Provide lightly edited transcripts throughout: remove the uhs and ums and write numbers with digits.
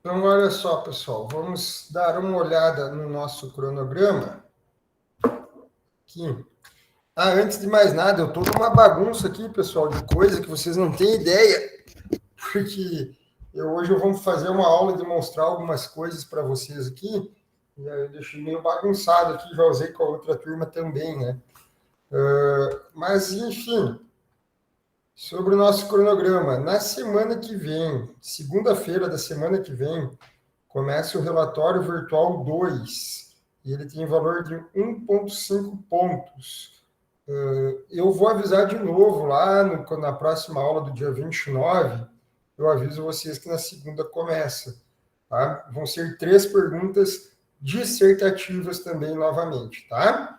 Então, olha só, pessoal, vamos dar uma olhada no nosso cronograma aqui. Antes de mais nada, eu estou numa bagunça aqui, pessoal, de coisa que vocês não têm ideia, porque hoje eu vou fazer uma aula de mostrar algumas coisas para vocês aqui, e aí eu deixei meio bagunçado aqui, já usei com a outra turma também, né? Mas, enfim, sobre o nosso cronograma, na semana que vem, segunda-feira da semana que vem, começa o relatório virtual 2, e ele tem valor de 1,5 pontos. Eu vou avisar de novo lá na próxima aula do dia 29, eu aviso vocês que na segunda começa. Tá? Vão ser 3 perguntas dissertativas também novamente, tá?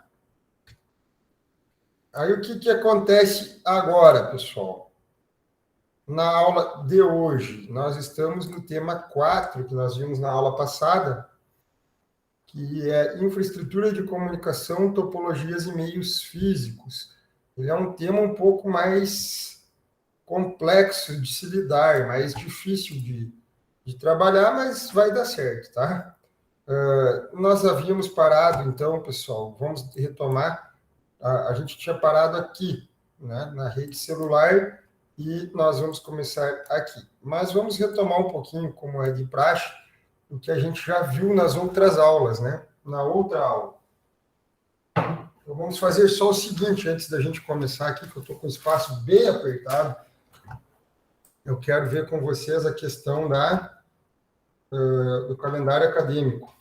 Aí o que acontece agora, pessoal? Na aula de hoje, nós estamos no tema 4, que nós vimos na aula passada, que é infraestrutura de comunicação, topologias e meios físicos. Ele é um tema um pouco mais complexo de se lidar, mais difícil de trabalhar, mas vai dar certo, tá? Nós havíamos parado, então, pessoal, vamos retomar. A gente tinha parado aqui, né, na rede celular, e nós vamos começar aqui. Mas vamos retomar um pouquinho, como é de praxe, o que a gente já viu nas outras aulas, né? Na outra aula. Então, vamos fazer só o seguinte, antes da gente começar aqui, que eu estou com o espaço bem apertado. Eu quero ver com vocês a questão do calendário acadêmico.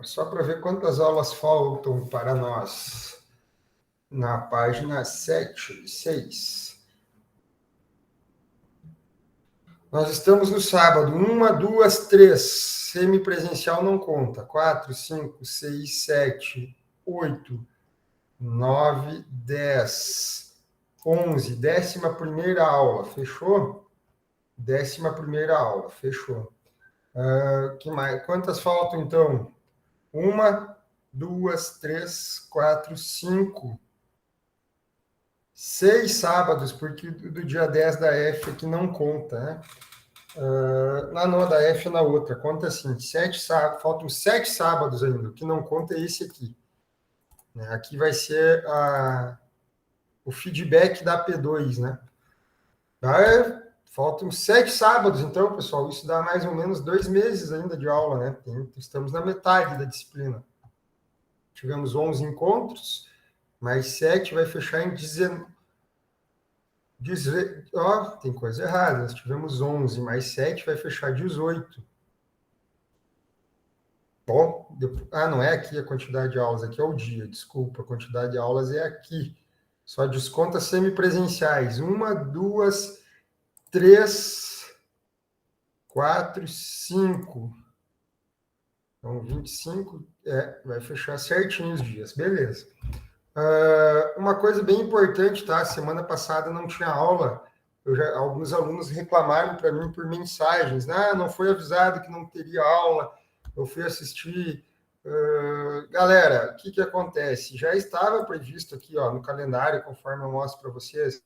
Só para ver quantas aulas faltam para nós. Na página 7, 6. Nós estamos no sábado. 1, 2, 3. Semipresencial não conta. 4, 5, 6, 7, 8, 9, 10, 11. 11ª aula. Fechou? 11ª aula. Fechou. Que mais? Quantas faltam, então? 1, 2, 3, 4, 5. 6 sábados, porque do dia 10 da F aqui não conta, né? Não, da F na outra, conta assim, 7 sábados, faltam 7 sábados ainda, o que não conta é esse aqui. Aqui vai ser o feedback da P2, né? Faltam 7 sábados, então, pessoal, isso dá mais ou menos 2 meses ainda de aula, né? Estamos na metade da disciplina. Tivemos 11 encontros, mais 7 vai fechar em 19. Tem coisa errada, nós tivemos 11, mais 7 vai fechar 18. Bom, não é aqui a quantidade de aulas, aqui é o dia, desculpa, a quantidade de aulas é aqui. Só desconta semipresenciais. 1, 2, 3, 4, 5. Então, 25, vai fechar certinho os dias, beleza. Uma coisa bem importante, tá? Semana passada não tinha aula, alguns alunos reclamaram para mim por mensagens, não foi avisado que não teria aula, eu fui assistir. Galera, o que acontece? Já estava previsto aqui, no calendário, conforme eu mostro para vocês.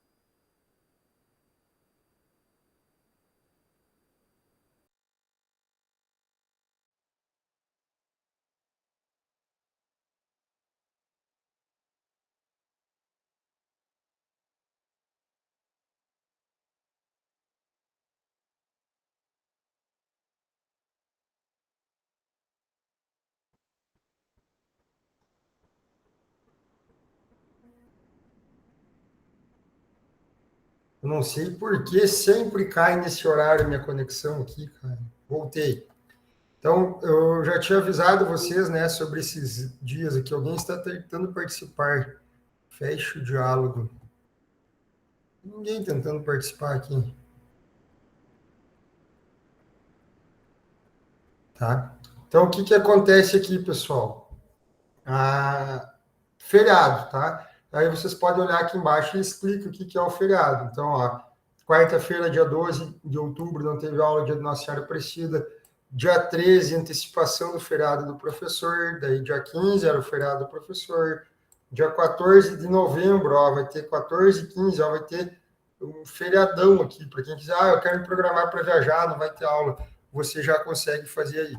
Eu não sei por que sempre cai nesse horário minha conexão aqui, cara. Voltei. Então, eu já tinha avisado vocês, né, sobre esses dias aqui. Alguém está tentando participar. Feche o diálogo. Ninguém tentando participar aqui. Tá? Então, o que acontece aqui, pessoal? Feriado, tá? Aí vocês podem olhar aqui embaixo e explica o que é o feriado. Então, quarta-feira, dia 12 de outubro, não teve aula, dia de Nossa Senhora Aparecida. Dia 13, antecipação do feriado do professor. Daí, dia 15, era o feriado do professor. Dia 14 de novembro, ó, vai ter 14 e 15, ó, vai ter um feriadão aqui. Para quem quiser, eu quero me programar para viajar, não vai ter aula. Você já consegue fazer aí.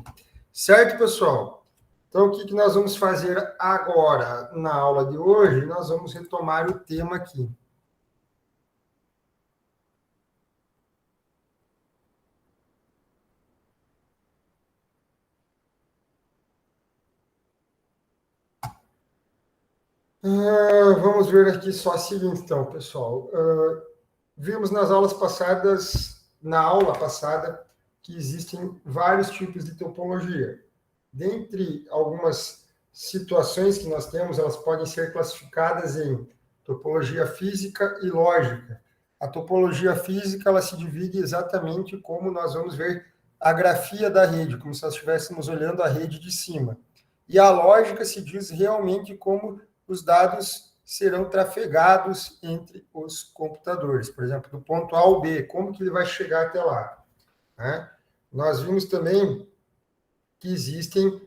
Certo, pessoal? Então, o que nós vamos fazer agora na aula de hoje? Nós vamos retomar o tema aqui. Vamos ver aqui só o seguinte, então, pessoal. Vimos nas aulas passadas, na aula passada, que existem vários tipos de topologia. Dentre algumas situações que nós temos, elas podem ser classificadas em topologia física e lógica. A topologia física, ela se divide exatamente como nós vamos ver a grafia da rede, como se nós estivéssemos olhando a rede de cima. E a lógica se diz realmente como os dados serão trafegados entre os computadores. Por exemplo, do ponto A ao B, como que ele vai chegar até lá, né? Nós vimos também que existem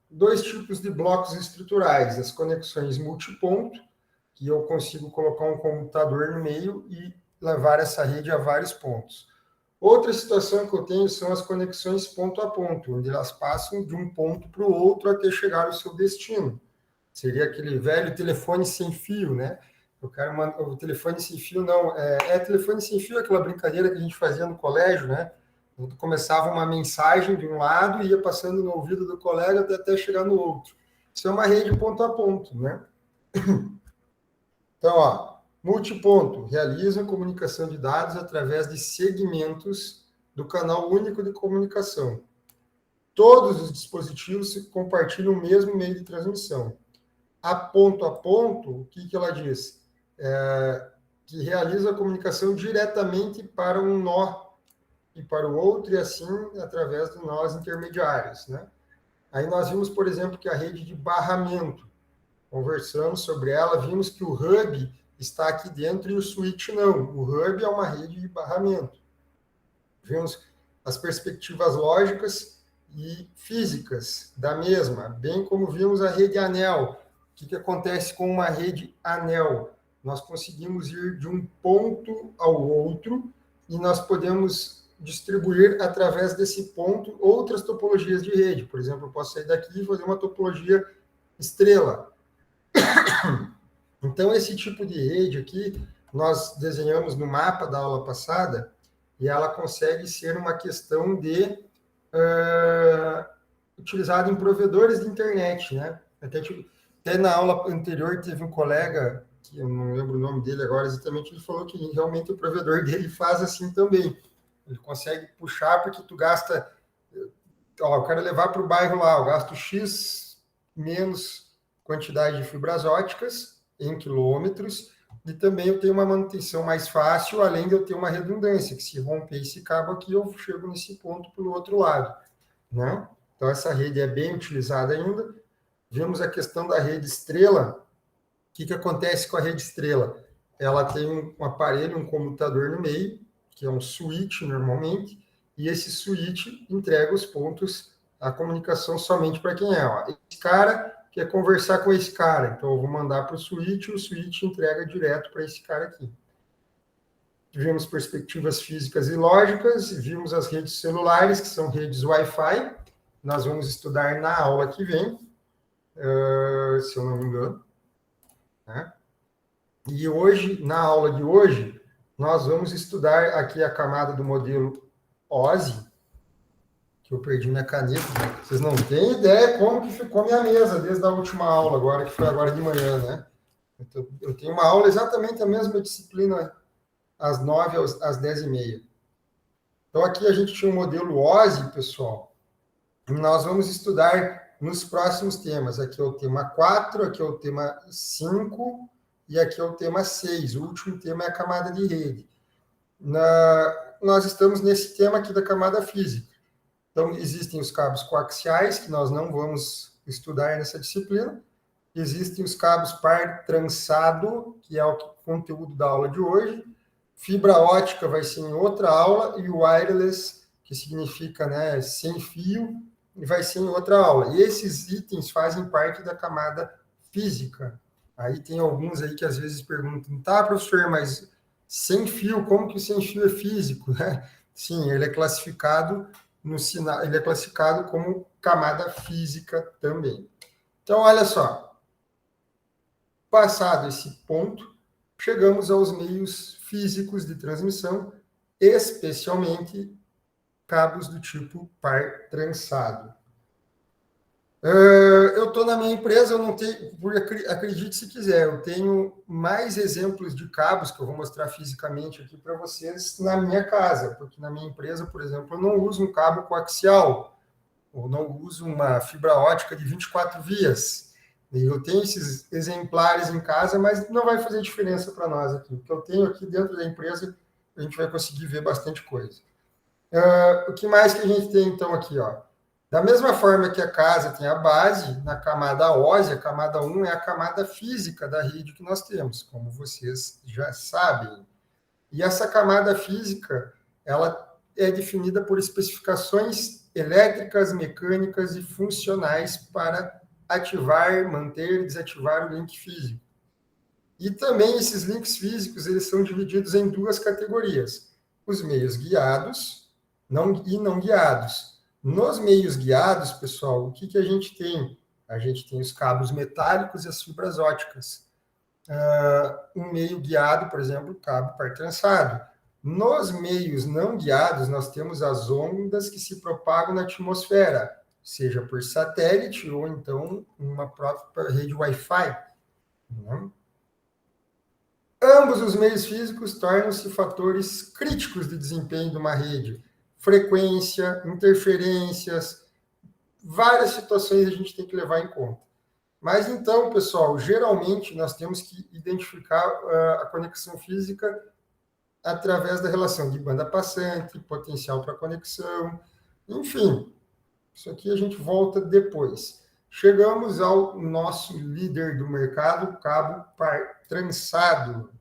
dois tipos de blocos estruturais, as conexões multiponto, que eu consigo colocar um computador no meio e levar essa rede a vários pontos. Outra situação que eu tenho são as conexões ponto a ponto, onde elas passam de um ponto para o outro até chegar ao seu destino. Seria aquele velho telefone sem fio, né? O telefone sem fio não, telefone sem fio, aquela brincadeira que a gente fazia no colégio, né? Começava uma mensagem de um lado e ia passando no ouvido do colega até chegar no outro. Isso é uma rede ponto a ponto, né? Então, ó, multiponto, realiza a comunicação de dados através de segmentos do canal único de comunicação. Todos os dispositivos compartilham o mesmo meio de transmissão. A ponto, o que ela diz? Que realiza a comunicação diretamente para um nó e para o outro, e assim através de nós intermediários, né? Aí nós vimos, por exemplo, que a rede de barramento, conversamos sobre ela, vimos que o hub está aqui dentro e o switch não. O hub é uma rede de barramento. Vimos as perspectivas lógicas e físicas da mesma, bem como vimos a rede anel. O que acontece com uma rede anel? Nós conseguimos ir de um ponto ao outro e nós podemos distribuir através desse ponto outras topologias de rede. Por exemplo, eu posso sair daqui e fazer uma topologia estrela. Então, esse tipo de rede aqui, nós desenhamos no mapa da aula passada, e ela consegue ser uma questão de utilizada em provedores de internet, né? Até na aula anterior teve um colega, que eu não lembro o nome dele agora exatamente, ele falou que realmente o provedor dele faz assim também. Ele consegue puxar porque tu gasta... eu quero levar para o bairro lá, eu gasto X menos quantidade de fibras óticas em quilômetros, e também eu tenho uma manutenção mais fácil, além de eu ter uma redundância, que se romper esse cabo aqui, eu chego nesse ponto pelo outro lado, né? Então, essa rede é bem utilizada ainda. Vemos a questão da rede estrela. O que acontece com a rede estrela? Ela tem um aparelho, um computador no meio, que é um switch normalmente, e esse switch entrega os pontos, a comunicação somente para quem é. Ó. Esse cara quer conversar com esse cara, então eu vou mandar para o switch entrega direto para esse cara aqui. Vimos perspectivas físicas e lógicas, vimos as redes celulares, que são redes Wi-Fi, nós vamos estudar na aula que vem, se eu não me engano. Né? E hoje, na aula de hoje, nós vamos estudar aqui a camada do modelo OSI, que eu perdi minha caneta. Né? Vocês não têm ideia como que ficou minha mesa desde a última aula, agora que foi agora de manhã, né? Eu tenho uma aula exatamente a mesma disciplina, às 9 às 10h30. Então, aqui a gente tinha um modelo OSI, pessoal, e nós vamos estudar nos próximos temas. Aqui é o tema 4, aqui é o tema 5, e aqui é o tema 6. O último tema é a camada de rede. Nós estamos nesse tema aqui da camada física. Então, existem os cabos coaxiais, que nós não vamos estudar nessa disciplina. Existem os cabos par trançado, que é o conteúdo da aula de hoje. Fibra ótica vai ser em outra aula, e o wireless que significa, né, sem fio, e vai ser em outra aula. E esses itens fazem parte da camada física. Aí tem alguns aí que às vezes perguntam, tá, professor, mas sem fio, como que o sem fio é físico, né? Sim, ele é classificado no sinal, ele é classificado como camada física também. Então, olha só, passado esse ponto, chegamos aos meios físicos de transmissão, especialmente cabos do tipo par trançado. Eu estou na minha empresa, eu não tenho, acredite se quiser, eu tenho mais exemplos de cabos que eu vou mostrar fisicamente aqui para vocês na minha casa, porque na minha empresa, por exemplo, eu não uso um cabo coaxial, ou não uso uma fibra ótica de 24 vias. Eu tenho esses exemplares em casa, mas não vai fazer diferença para nós aqui. O que eu tenho aqui dentro da empresa, a gente vai conseguir ver bastante coisa. O que mais que a gente tem, então, aqui, ó? Da mesma forma que a casa tem a base, na camada óssea, a camada 1 é a camada física da rede que nós temos, como vocês já sabem. E essa camada física, ela é definida por especificações elétricas, mecânicas e funcionais para ativar, manter e desativar o link físico. E também esses links físicos, eles são divididos em duas categorias: os meios guiados e não guiados. Nos meios guiados, pessoal, o que a gente tem? A gente tem os cabos metálicos e as fibras óticas. Um meio guiado, por exemplo, cabo par trançado. Nos meios não guiados, nós temos as ondas que se propagam na atmosfera, seja por satélite ou então uma própria rede Wi-Fi. Né? Ambos os meios físicos tornam-se fatores críticos de desempenho de uma rede. Frequência, interferências, várias situações a gente tem que levar em conta. Mas então, pessoal, geralmente nós temos que identificar a conexão física através da relação de banda passante, potencial para conexão, enfim. Isso aqui a gente volta depois. Chegamos ao nosso líder do mercado, cabo par trançado.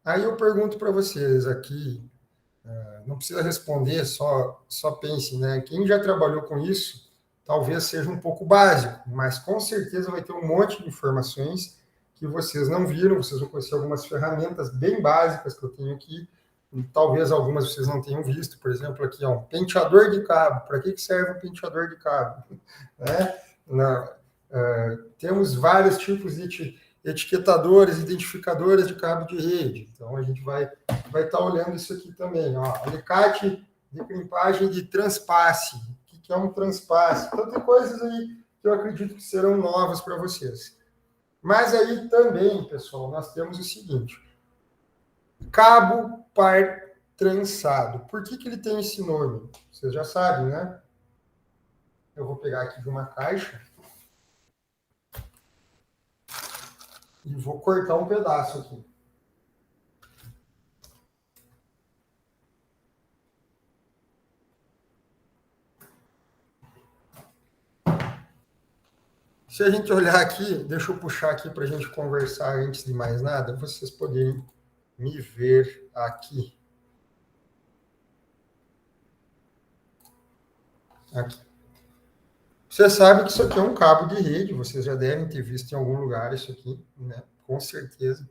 Aí eu pergunto para vocês aqui, não precisa responder, só pense, né? Quem já trabalhou com isso, talvez seja um pouco básico, mas com certeza vai ter um monte de informações que vocês não viram, vocês vão conhecer algumas ferramentas bem básicas que eu tenho aqui, e talvez algumas vocês não tenham visto, por exemplo, aqui, ó, um penteador de cabo. Para que serve um penteador de cabo? Né? Temos vários tipos de etiquetadores, identificadores de cabo de rede. Então, a gente vai estar olhando isso aqui também. Ó, alicate de crimpagem de transpasse. O que é um transpasse? Então, tem coisas aí que eu acredito que serão novas para vocês. Mas aí também, pessoal, nós temos o seguinte: cabo par trançado. Por que ele tem esse nome? Vocês já sabem, né? Eu vou pegar aqui de uma caixa e vou cortar um pedaço aqui. Se a gente olhar aqui, deixa eu puxar aqui para a gente conversar antes de mais nada, vocês poderem me ver aqui. Aqui. Você sabe que isso aqui é um cabo de rede, vocês já devem ter visto em algum lugar isso aqui, né? Com certeza.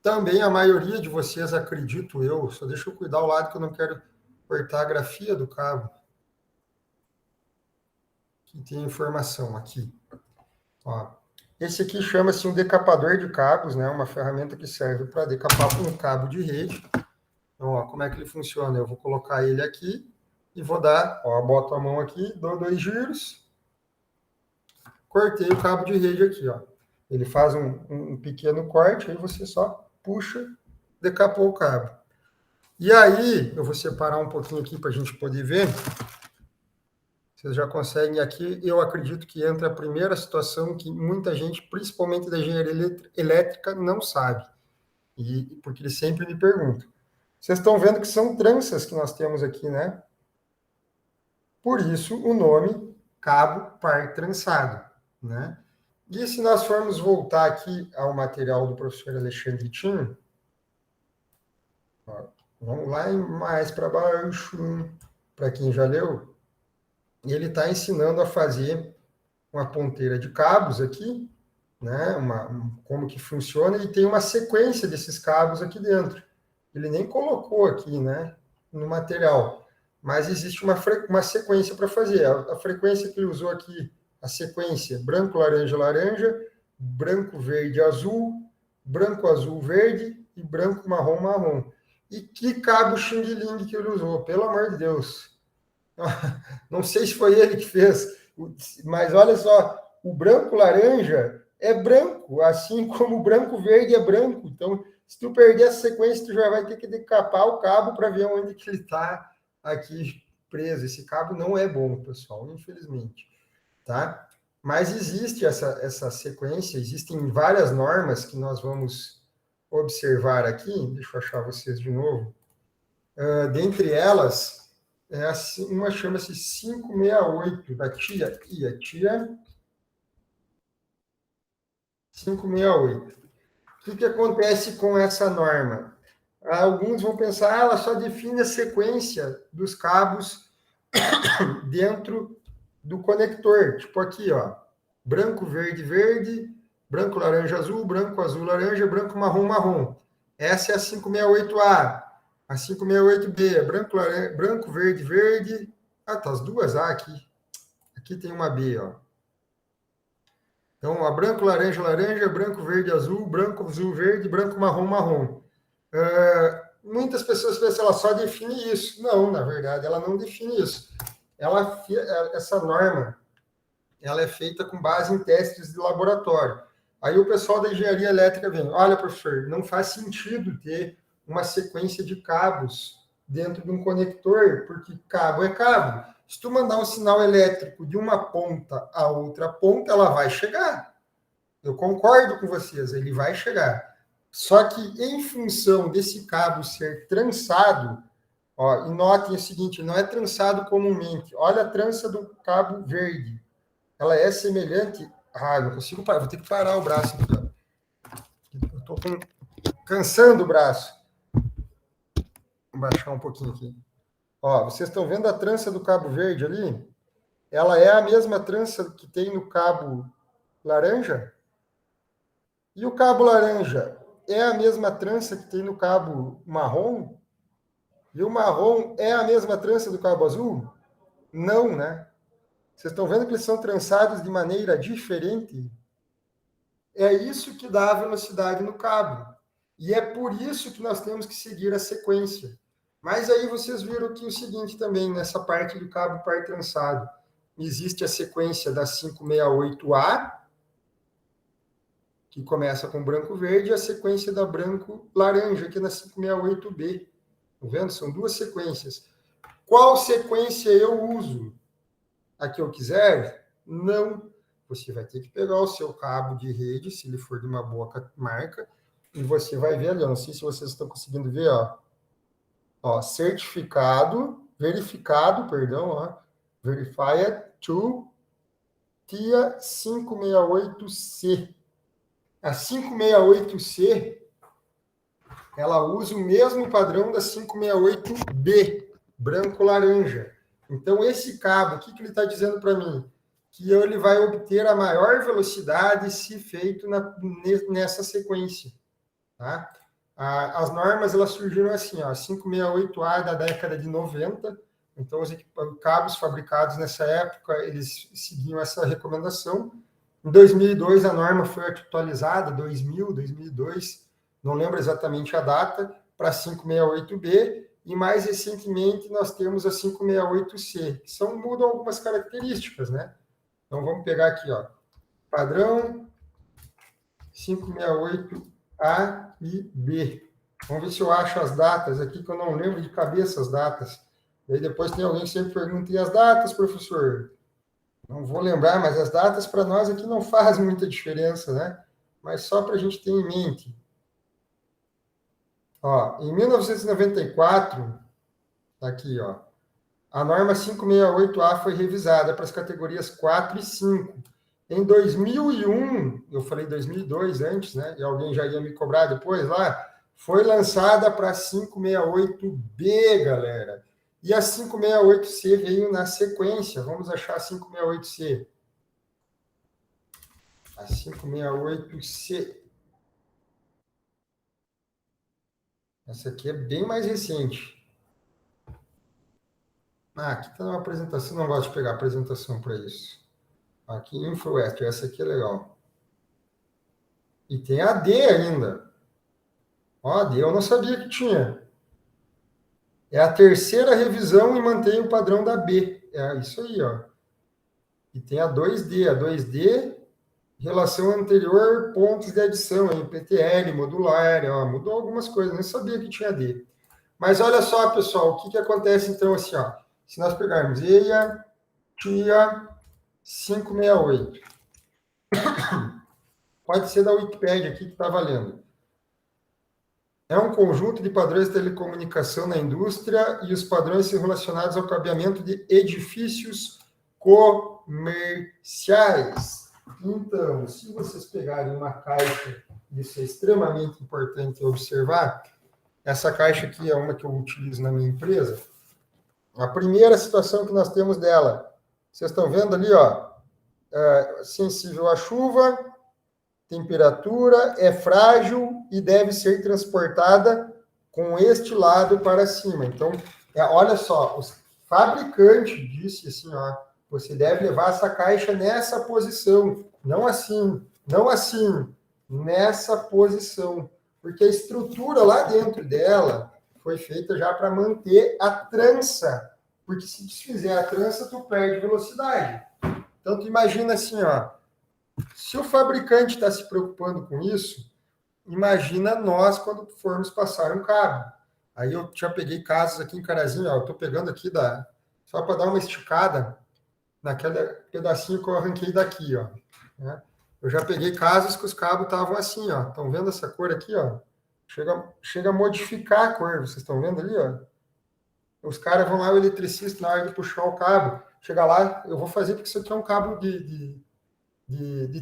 Também a maioria de vocês, acredito eu, só deixa eu cuidar o lado que eu não quero cortar a grafia do cabo. Que tem informação aqui. Ó, esse aqui chama-se um decapador de cabos, né? Uma ferramenta que serve para decapar um cabo de rede. Então, ó, como é que ele funciona? Eu vou colocar ele aqui e vou dar, ó, boto a mão aqui, dou 2 giros, cortei o cabo de rede aqui, ó. Ele faz um pequeno corte, aí você só puxa, decapou o cabo. E aí, eu vou separar um pouquinho aqui para a gente poder ver. Vocês já conseguem aqui, eu acredito que entra a primeira situação que muita gente, principalmente da engenharia elétrica, não sabe. Porque eles sempre me perguntam. Vocês estão vendo que são tranças que nós temos aqui, né? Por isso, o nome cabo par trançado, né? E se nós formos voltar aqui ao material do professor Alexandre Tim, ó, vamos lá mais para baixo, para quem já leu, e ele está ensinando a fazer uma ponteira de cabos aqui, né? Como que funciona, e tem uma sequência desses cabos aqui dentro. Ele nem colocou aqui, né, no material, mas existe uma sequência para fazer. A frequência que ele usou aqui, a sequência branco, laranja, laranja, branco, verde, azul, branco, azul, verde e branco, marrom, marrom. E que cabo xing-ling que ele usou, pelo amor de Deus. Não sei se foi ele que fez, mas olha só, o branco laranja é branco, assim como o branco verde é branco. Então, se tu perder essa sequência, tu já vai ter que decapar o cabo para ver onde que ele está aqui preso. Esse cabo não é bom, pessoal, infelizmente, tá? Mas existe essa sequência, existem várias normas que nós vamos observar aqui. Deixa eu achar vocês de novo. Dentre elas, uma chama-se 568, da tia 568. O que acontece com essa norma? Alguns vão pensar, ela só define a sequência dos cabos dentro do conector. Tipo aqui, ó, branco, verde, verde, branco, laranja, azul, branco, azul, laranja, branco, marrom, marrom. Essa é a 568A. A 568B, branco, verde, verde. Ah, tá as duas A aqui. Aqui tem uma B, ó. Então, ó, branco, laranja, laranja, branco, verde, azul, verde, branco, marrom, marrom. Muitas pessoas pensam que ela só define isso. Não, na verdade, ela não define isso. Essa norma, ela é feita com base em testes de laboratório. Aí o pessoal da engenharia elétrica vem, olha, professor, não faz sentido ter uma sequência de cabos dentro de um conector, porque cabo é cabo. Se tu mandar um sinal elétrico de uma ponta a outra ponta, ela vai chegar. Eu concordo com vocês, ele vai chegar. Só que em função desse cabo ser trançado, ó, e notem o seguinte, não é trançado comumente. Olha a trança do cabo verde. Ela é semelhante... Ah, não consigo parar, vou ter que parar o braço aqui, ó. Eu estou cansando o braço. Vou baixar um pouquinho aqui. Ó, vocês estão vendo a trança do cabo verde ali? Ela é a mesma trança que tem no cabo laranja? E o cabo laranja é a mesma trança que tem no cabo marrom? E o marrom é a mesma trança do cabo azul? Não, né? Vocês estão vendo que eles são trançados de maneira diferente? É isso que dá a velocidade no cabo. E é por isso que nós temos que seguir a sequência. Mas aí vocês viram que o seguinte também, nessa parte do cabo par trançado, existe a sequência da 568A, que começa com branco verde, e a sequência da branco laranja, aqui na 568B. Tá vendo? São duas sequências. Qual sequência eu uso? A que eu quiser? Não. Você vai ter que pegar o seu cabo de rede, se ele for de uma boa marca, e você vai ver ali, eu não sei se vocês estão conseguindo ver, ó, verificado, ó, verified to TIA 568C. A 568C, ela usa o mesmo padrão da 568B, branco-laranja. Então, esse cabo, o que ele está dizendo para mim? Que ele vai obter a maior velocidade se feito nessa sequência. Tá? As normas elas surgiram assim, ó, 568A da década de 90, então os cabos fabricados nessa época, eles seguiam essa recomendação. Em 2002 a norma foi atualizada, 2002, não lembro exatamente a data, para 568B, e mais recentemente nós temos a 568C, que mudam algumas características, né? Então vamos pegar aqui, ó, padrão 568A e B. Vamos ver se eu acho as datas aqui, que eu não lembro de cabeça as datas. E aí depois tem alguém que sempre pergunta, e as datas, professor? Não vou lembrar, mas as datas para nós aqui não faz muita diferença, né? Mas só para a gente ter em mente. Ó, em 1994, aqui, ó, a norma 568A foi revisada para as categorias 4 e 5. Em 2001, eu falei 2002 antes, né? E alguém já ia me cobrar depois lá, foi lançada para 568B, galera. E a 568C veio na sequência. Vamos achar a 568C. A 568C. Essa aqui é bem mais recente. Aqui está uma apresentação. Não gosto de pegar apresentação para isso. Aqui, InfoWest. Essa aqui é legal. E tem a D ainda. Ó, a D eu não sabia que tinha. É a terceira revisão e mantém o padrão da B. É isso aí, ó. E tem a 2D. A 2D, relação anterior, pontos de adição, em PTL, modular, ó, mudou algumas coisas, nem sabia que tinha D. Mas olha só, pessoal, o que acontece então assim, ó. Se nós pegarmos EIA, TIA, 568. Pode ser da Wikipédia aqui que está valendo. É um conjunto de padrões de telecomunicação na indústria e os padrões são relacionados ao cabeamento de edifícios comerciais. Então, se vocês pegarem uma caixa, isso é extremamente importante observar, essa caixa aqui é uma que eu utilizo na minha empresa. A primeira situação que nós temos dela, vocês estão vendo ali, ó, sensível à chuva, temperatura, é frágil e deve ser transportada com este lado para cima. Então, olha só, o fabricante disse assim, ó, você deve levar essa caixa nessa posição, não assim, não assim, nessa posição, porque a estrutura lá dentro dela foi feita já para manter a trança, porque se desfizer a trança, tu perde velocidade. Então, tu imagina assim, ó, se o fabricante está se preocupando com isso, imagina nós quando formos passar um cabo. Aí eu já peguei casos aqui em Carazinho, ó, eu estou pegando aqui só para dar uma esticada naquele pedacinho que eu arranquei daqui, ó. Né? Eu já peguei casos que os cabos estavam assim, ó. Estão vendo essa cor aqui, ó? Chega a modificar a cor, vocês estão vendo ali, ó? Os caras vão lá, o eletricista, na hora de puxar o cabo, chega lá, eu vou fazer porque isso aqui é um cabo de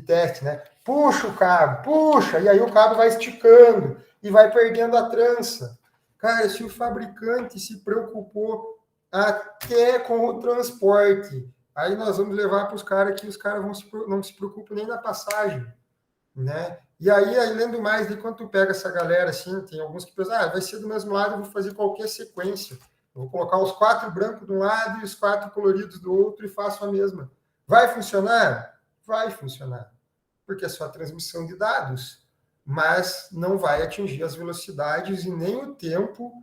teste, né? Puxa o cabo, puxa, e aí o cabo vai esticando e vai perdendo a trança. Cara, se o fabricante se preocupou até com o transporte, aí nós vamos levar para os caras que os caras não se preocupam nem na passagem, né? E aí, além do mais, de quando tu pega essa galera, assim, tem alguns que pensam, vai ser do mesmo lado, eu vou fazer qualquer sequência. Eu vou colocar os 4 brancos de um lado e os 4 coloridos do outro e faço a mesma. Vai funcionar? Vai funcionar, porque é só transmissão de dados, mas não vai atingir as velocidades e nem o tempo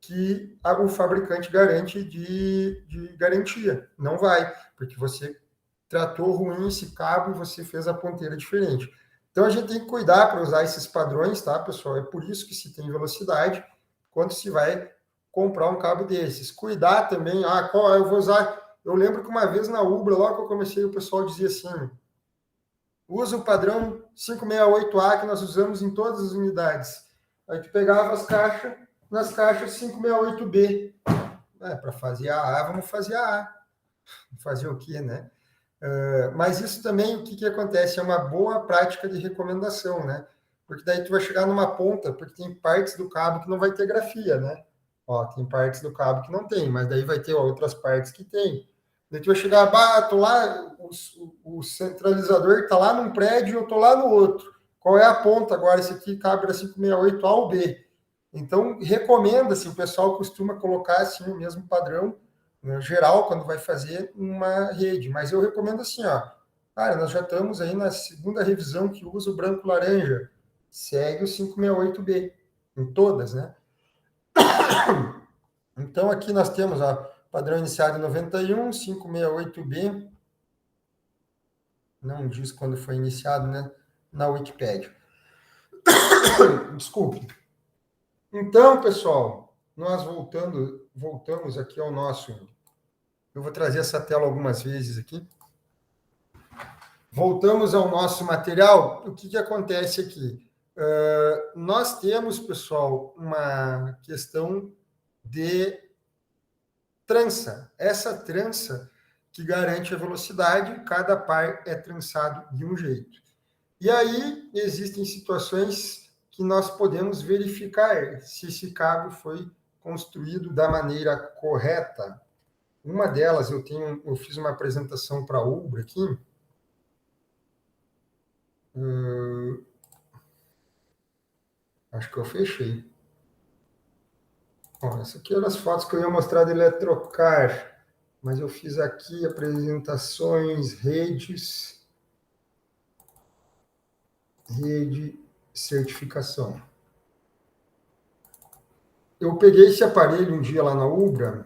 que o fabricante garante de garantia. Não vai, porque você tratou ruim esse cabo e você fez a ponteira diferente. Então, a gente tem que cuidar para usar esses padrões, tá, pessoal? É por isso que se tem velocidade quando se vai comprar um cabo desses. Cuidar também, qual eu vou usar... Eu lembro que uma vez na Ubra, logo que eu comecei, o pessoal dizia assim, usa o padrão 568A que nós usamos em todas as unidades. Aí tu pegava as caixas, nas caixas 568B. Para fazer a A, vamos fazer a A. Fazer o quê, né? Mas isso também, o que acontece? É uma boa prática de recomendação, né? Porque daí tu vai chegar numa ponta, porque tem partes do cabo que não vai ter grafia, né? Ó, tem partes do cabo que não tem, mas daí vai ter outras partes que tem. Daí tu vai chegar, tô lá, o centralizador está lá num prédio e eu estou lá no outro. Qual é a ponta agora? Esse aqui cabe da 568A ou B. Então, recomenda-se, o pessoal costuma colocar assim, o mesmo padrão, no geral, quando vai fazer uma rede. Mas eu recomendo assim, ó, cara, nós já estamos aí na segunda revisão que usa o branco-laranja. Segue o 568B, em todas, né? Então, aqui nós temos, ó, padrão iniciado em 91, 568B, não diz quando foi iniciado, né? Na Wikipédia. Desculpe. Então, pessoal, nós voltamos aqui ao nosso... Eu vou trazer essa tela algumas vezes aqui. Voltamos ao nosso material. O que acontece aqui? Nós temos, pessoal, uma questão de trança. Essa trança que garante a velocidade, cada par é trançado de um jeito. E aí existem situações que nós podemos verificar se esse cabo foi construído da maneira correta. Uma delas, eu fiz uma apresentação para a Ubra aqui. Acho que eu fechei. Bom, essa aqui eram as fotos que eu ia mostrar do Eletrocar, mas eu fiz aqui apresentações, redes, rede, certificação. Eu peguei esse aparelho um dia lá na Ubra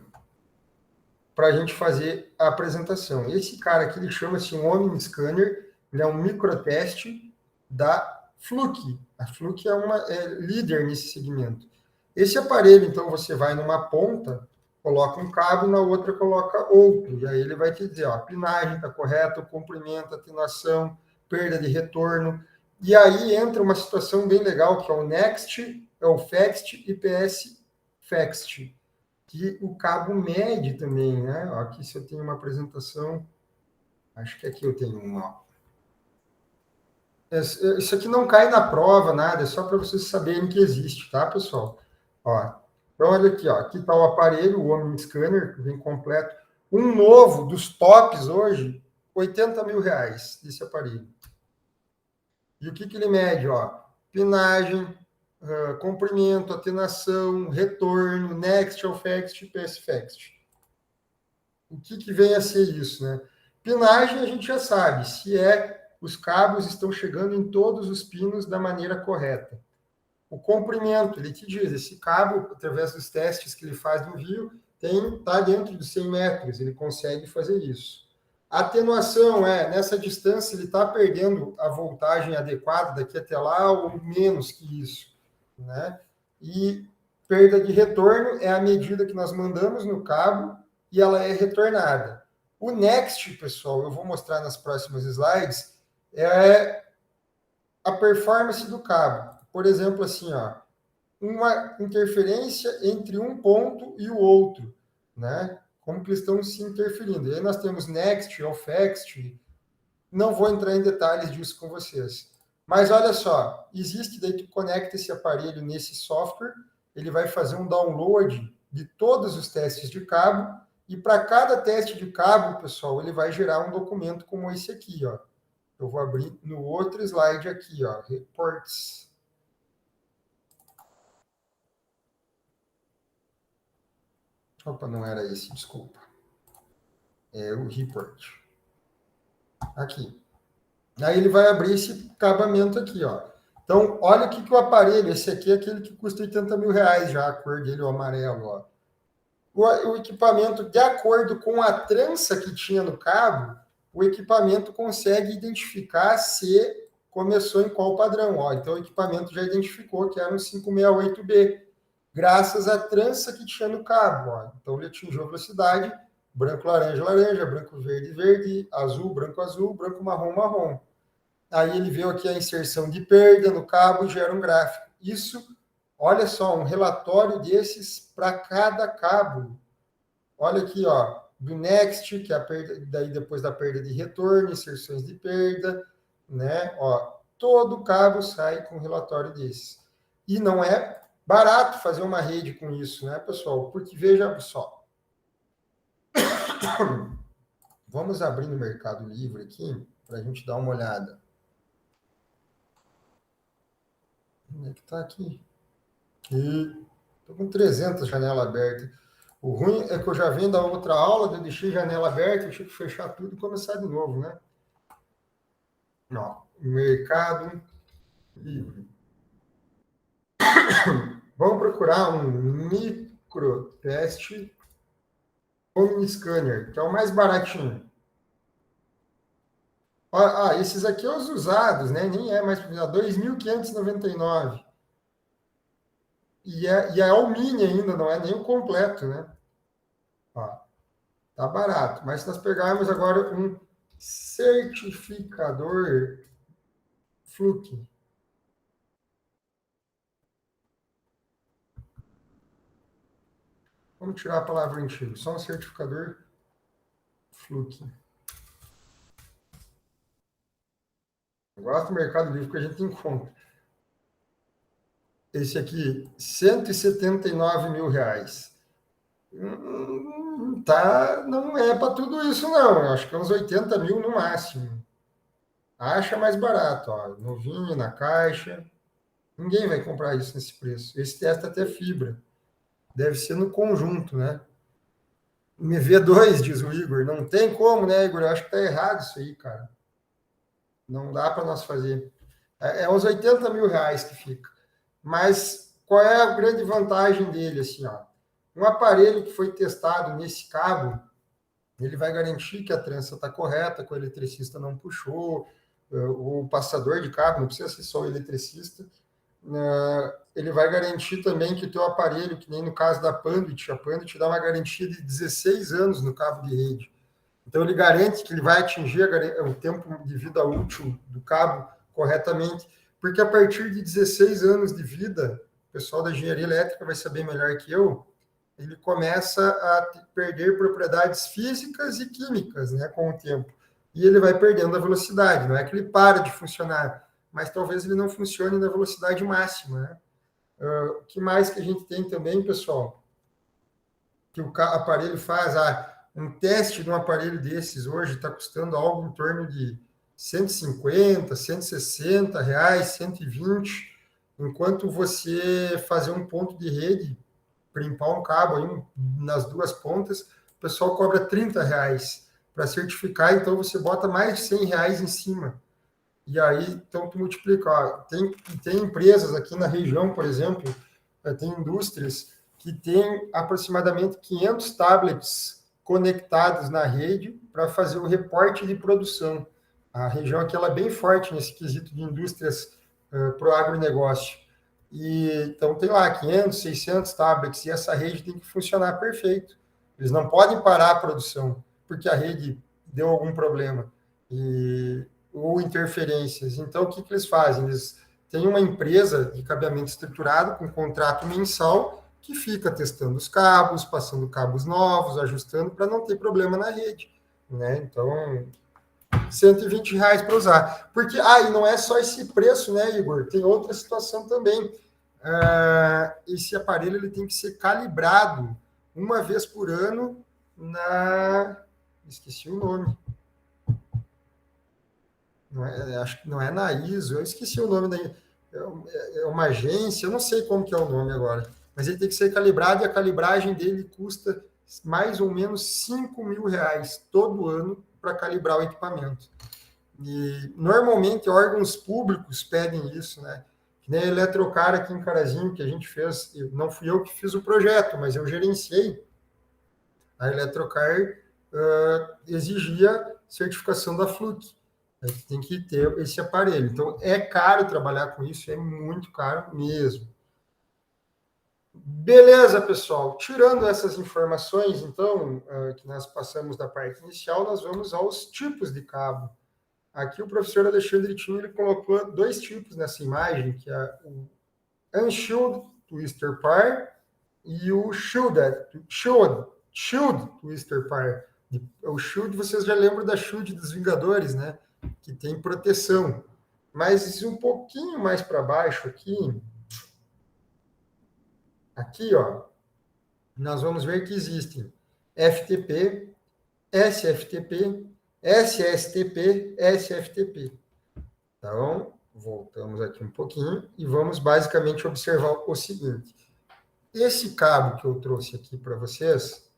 para a gente fazer a apresentação. Esse cara aqui, ele chama-se um Omni Scanner, ele é um microteste da Fluke. A Fluke é líder nesse segmento. Esse aparelho, então, você vai numa ponta, coloca um cabo, na outra coloca outro, e aí ele vai te dizer, ó, a pinagem está correta, o comprimento, a atenuação, perda de retorno, e aí entra uma situação bem legal, que é o Next, é o Fext e PS Fext, que o cabo mede também, né? Ó, aqui se eu tenho uma apresentação, acho que aqui eu tenho uma. Isso aqui não cai na prova, nada, é só para vocês saberem que existe, tá, pessoal? Ó, então, olha aqui, ó, aqui está o aparelho, o Omni Scanner, que vem completo. Um novo, dos tops hoje, R$ 80.000 desse aparelho. E o que ele mede? Ó, pinagem, comprimento, atenuação, retorno, Next, Alfext e PSFext. O que vem a ser isso, né? Pinagem a gente já sabe, se os cabos estão chegando em todos os pinos da maneira correta. O comprimento, ele te diz, esse cabo, através dos testes que ele faz no Rio, está dentro dos 100 metros, ele consegue fazer isso. A atenuação nessa distância, ele está perdendo a voltagem adequada daqui até lá, ou menos que isso, né? E perda de retorno é a medida que nós mandamos no cabo e ela é retornada. O Next, pessoal, eu vou mostrar nas próximas slides, é a performance do cabo. Por exemplo, assim, ó, uma interferência entre um ponto e o outro, né? Como que eles estão se interferindo. E aí nós temos Next, Alfext, não vou entrar em detalhes disso com vocês. Mas olha só, existe daí que conecta esse aparelho nesse software, ele vai fazer um download de todos os testes de cabo, e para cada teste de cabo, pessoal, ele vai gerar um documento como esse aqui, ó. Eu vou abrir no outro slide aqui, ó, Reports. Opa, não era esse, desculpa. É o report. Aqui. Aí ele vai abrir esse acabamento aqui, ó. Então, olha o que o aparelho, esse aqui é aquele que custa R$ 80.000 já, a cor dele, o amarelo, ó. O equipamento, de acordo com a trança que tinha no cabo, o equipamento consegue identificar se começou em qual padrão, ó. Então, o equipamento já identificou que era um 568B, graças à trança que tinha no cabo, ó. Então, ele atingiu a velocidade, branco, laranja, laranja, branco, verde, verde, azul, branco, marrom, marrom. Aí ele viu aqui a inserção de perda no cabo e gera um gráfico. Isso, olha só, um relatório desses para cada cabo. Olha aqui, ó, do Next, que é a perda, daí depois da perda de retorno, inserções de perda, né? Ó, todo cabo sai com um relatório desses. E não é barato fazer uma rede com isso, né, pessoal? Porque veja só. Vamos abrir no Mercado Livre aqui para a gente dar uma olhada. Onde é que está aqui? Estou com 300 janelas abertas. O ruim é que eu já venho da outra aula, eu deixei janela aberta, eu tinha que fechar tudo e começar de novo, né? Não. Mercado Livre. Vamos procurar um microteste Omniscanner, que é o mais baratinho. Esses aqui são os usados, né? Nem é mais R$ 2.599. E é o mini ainda, não é nem o completo, né? Ó, tá barato. Mas se nós pegarmos agora um certificador Fluke. Vamos tirar a palavra antigo. Só um certificador Fluke. Eu gosto do Mercado Livre que a gente encontra. Esse aqui, R$ 179 mil. Tá, não é para tudo isso, não. Eu acho que é uns 80 mil no máximo. Acha mais barato, ó, novinho na caixa. Ninguém vai comprar isso nesse preço. Esse testa até fibra. Deve ser no conjunto, né? MV2, diz o Igor. Não tem como, né, Igor? Eu acho que tá errado isso aí, cara. Não dá para nós fazer. É uns R$ 80 mil que fica. Mas qual é a grande vantagem dele? Assim, ó, um aparelho que foi testado nesse cabo, ele vai garantir que a trança está correta, que o eletricista não puxou, o passador de cabo, não precisa ser só o eletricista. Ele vai garantir também que o teu aparelho, que nem no caso da Panduit, a Panduit dá uma garantia de 16 anos no cabo de rede. Então, ele garante que ele vai atingir o tempo de vida útil do cabo corretamente, porque a partir de 16 anos de vida, o pessoal da engenharia elétrica vai saber melhor que eu, ele começa a perder propriedades físicas e químicas, né, com o tempo. E ele vai perdendo a velocidade. Não é que ele para de funcionar, mas talvez ele não funcione na velocidade máxima, né? O que mais que a gente tem também, pessoal? Que o aparelho faz um teste de um aparelho desses hoje está custando algo em torno de 150, R$ 160, 120, enquanto você fazer um ponto de rede, primpar um cabo aí nas duas pontas, o pessoal cobra R$ 30 para certificar, então você bota mais de R$ 100 em cima. E aí, então, tu multiplica. Ó, tem empresas aqui na região, por exemplo, tem indústrias que têm aproximadamente 500 tablets conectados na rede para fazer o reporte de produção. A região aqui ela é bem forte nesse quesito de indústrias para o agronegócio. E, então, tem lá 500, 600 tablets, e essa rede tem que funcionar perfeito. Eles não podem parar a produção, porque a rede deu algum problema. Ou interferências. Então, o que eles fazem? Eles têm uma empresa de cabeamento estruturado com contrato mensal que fica testando os cabos, passando cabos novos, ajustando para não ter problema na rede. Né? Então, R$ 120 para usar. Porque, e não é só esse preço, né, Igor? Tem outra situação também. Esse aparelho ele tem que ser calibrado uma vez por ano na... Esqueci o nome. Acho que não é na ISO, eu esqueci o nome da. É uma agência, eu não sei como que é o nome agora, mas ele tem que ser calibrado e a calibragem dele custa mais ou menos R$ 5.000 todo ano para calibrar o equipamento. E normalmente órgãos públicos pedem isso, né? Que nem a Eletrocar aqui em Carazinho, que a gente fez, não fui eu que fiz o projeto, mas eu gerenciei. A Eletrocar exigia certificação da Fluke. Tem que ter esse aparelho. Então, é caro trabalhar com isso, é muito caro mesmo. Beleza, pessoal. Tirando essas informações, então, que nós passamos da parte inicial, nós vamos aos tipos de cabo. Aqui o professor Alexandre Tino, ele colocou dois tipos nessa imagem, que é o Unshielded Twister Pair e o Shielded Twister Pair. O Shield, vocês já lembram da Shield dos Vingadores, né? Que tem proteção. Mas um pouquinho mais para baixo aqui, ó, nós vamos ver que existem FTP, SFTP, SSTP, SFTP. Então, voltamos aqui um pouquinho e vamos basicamente observar o seguinte. Esse cabo que eu trouxe aqui para vocês,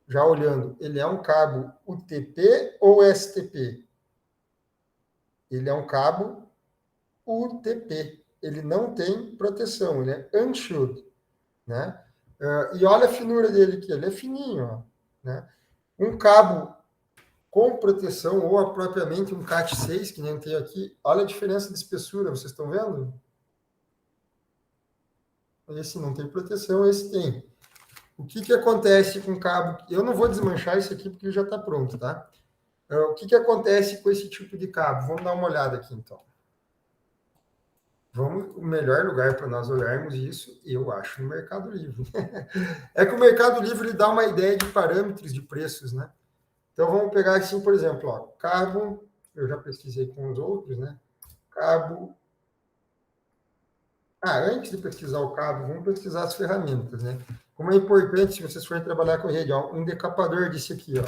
já olhando, ele é um cabo UTP ou STP? Ele é um cabo UTP. Ele não tem proteção, ele é unshielded, né? E olha a finura dele aqui, ele é fininho, ó, né? Um cabo com proteção ou propriamente um CAT6, que nem tem aqui, olha a diferença de espessura, vocês estão vendo? Esse não tem proteção, esse tem. O que acontece com o cabo? Eu não vou desmanchar esse aqui porque ele já está pronto, tá? O que acontece com esse tipo de cabo? Vamos dar uma olhada aqui, então. O melhor lugar para nós olharmos isso, eu acho, no Mercado Livre. É que o Mercado Livre ele dá uma ideia de parâmetros de preços, né? Então, vamos pegar assim, por exemplo, ó, cabo, eu já pesquisei com os outros, né? Cabo Antes de pesquisar o cabo, vamos pesquisar as ferramentas, né? Como é importante, se vocês forem trabalhar com rede, ó, um decapador desse aqui, ó.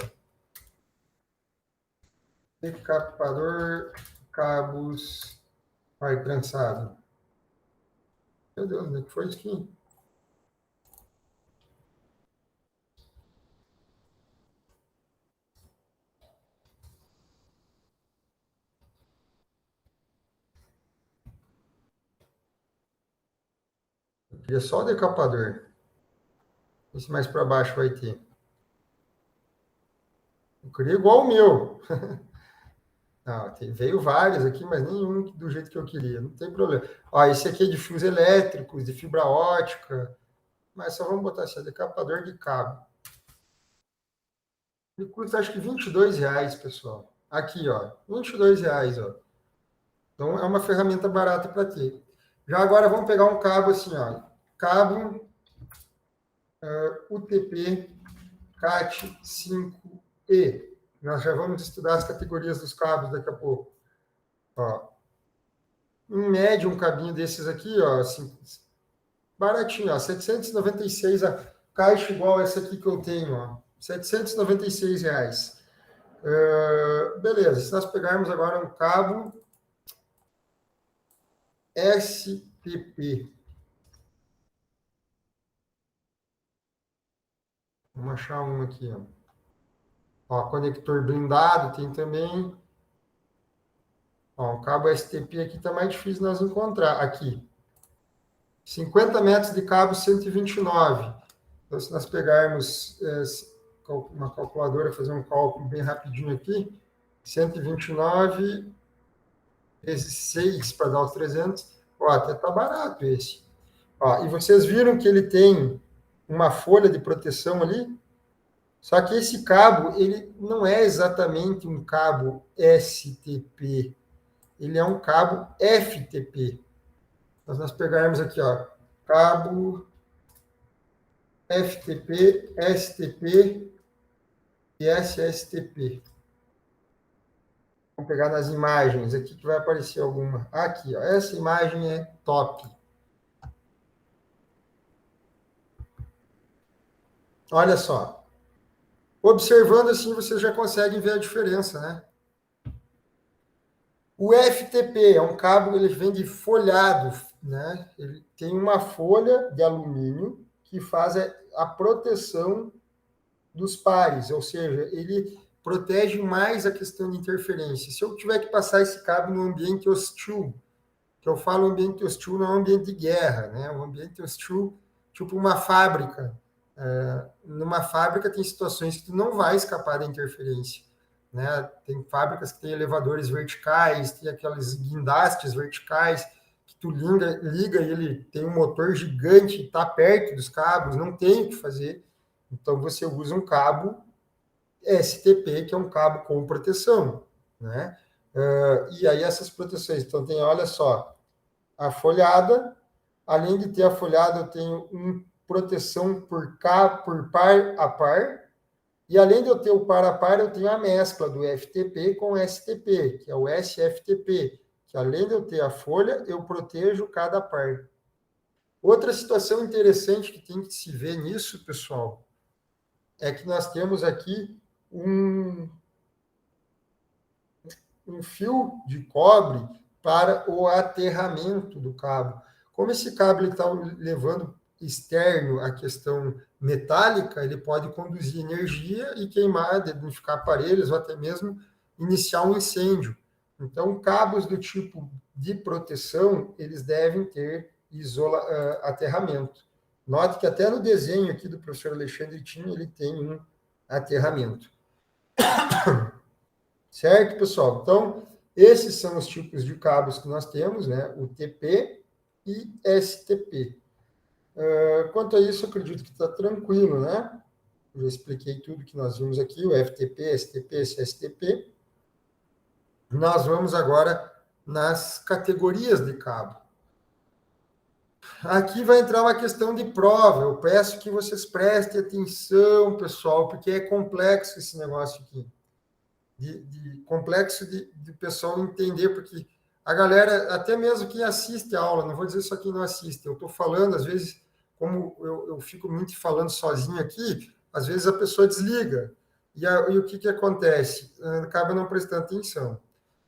Decapador, cabos, vai, trançado. Meu Deus, onde que foi isso aqui? Eu queria só o decapador. Esse mais para baixo vai ter. Eu queria igual o meu. Não, veio vários aqui, mas nenhum do jeito que eu queria. Não tem problema. Ó, esse aqui é de fios elétricos, de fibra ótica. Mas só vamos botar assim, decapador de cabo. Ele custa acho que R$ 22, pessoal. Aqui, ó, R$ 22, ó. Então é uma ferramenta barata para ter. Já agora vamos pegar um cabo assim, ó. Cabo UTP CAT5E. Nós já vamos estudar as categorias dos cabos daqui a pouco. Ó, em média, um cabinho desses aqui, ó, assim, baratinho, ó, 796 a caixa igual essa aqui que eu tenho, ó, R$ 796. Beleza, se nós pegarmos agora um cabo STP, vamos achar um aqui, ó. Ó, conector blindado tem também. Ó, o cabo STP aqui está mais difícil nós encontrar. Aqui, 50 metros de cabo, 129. Então, se nós pegarmos uma calculadora, fazer um cálculo bem rapidinho aqui, 129 vezes 6 para dar os 300, ó, até está barato esse. Ó, e vocês viram que ele tem uma folha de proteção ali? Só que esse cabo, ele não é exatamente um cabo STP, ele é um cabo FTP. Então, nós pegarmos aqui, ó, cabo FTP, STP e SSTP. Vamos pegar nas imagens aqui que vai aparecer alguma. Aqui, ó, essa imagem é top. Olha só. Observando assim, vocês já conseguem ver a diferença, né? O FTP é um cabo, ele vem de folhado, né? Ele tem uma folha de alumínio que faz a proteção dos pares, ou seja, ele protege mais a questão de interferência. Se eu tiver que passar esse cabo no ambiente hostil, que eu falo ambiente hostil não é um ambiente de guerra, né? Um ambiente hostil, tipo uma fábrica. Numa fábrica tem situações que tu não vai escapar da interferência, né? Tem fábricas que têm elevadores verticais, tem aqueles guindastes verticais que tu liga e ele tem um motor gigante, está perto dos cabos, não tem o que fazer. Então você usa um cabo STP, que é um cabo com proteção, né? E aí essas proteções, então tem, olha só, a folhada, além de ter a folhada, eu tenho proteção por par a par, e além de eu ter o par a par, eu tenho a mescla do FTP com o STP, que é o SFTP, que além de eu ter a folha, eu protejo cada par. Outra situação interessante que tem que se ver nisso, pessoal, é que nós temos aqui um fio de cobre para o aterramento do cabo. Como esse cabo está levando externo a questão metálica, ele pode conduzir energia e queimar, danificar aparelhos ou até mesmo iniciar um incêndio. Então, cabos do tipo de proteção, eles devem ter aterramento. Note que até no desenho aqui do professor Alexandre Tinha, ele tem um aterramento. Certo, pessoal? Então, esses são os tipos de cabos que nós temos, né? O TP e STP. Quanto a isso, eu acredito que está tranquilo, né? Eu já expliquei tudo que nós vimos aqui, o FTP, STP, SSTP. Nós vamos agora nas categorias de cabo. Aqui vai entrar uma questão de prova. Eu peço que vocês prestem atenção, pessoal, porque é complexo esse negócio aqui. Complexo de pessoal entender, porque a galera, até mesmo quem assiste a aula, não vou dizer só quem não assiste, eu estou falando, às vezes, como eu fico muito falando sozinho aqui, às vezes a pessoa desliga. E o que acontece? Acaba não prestando atenção.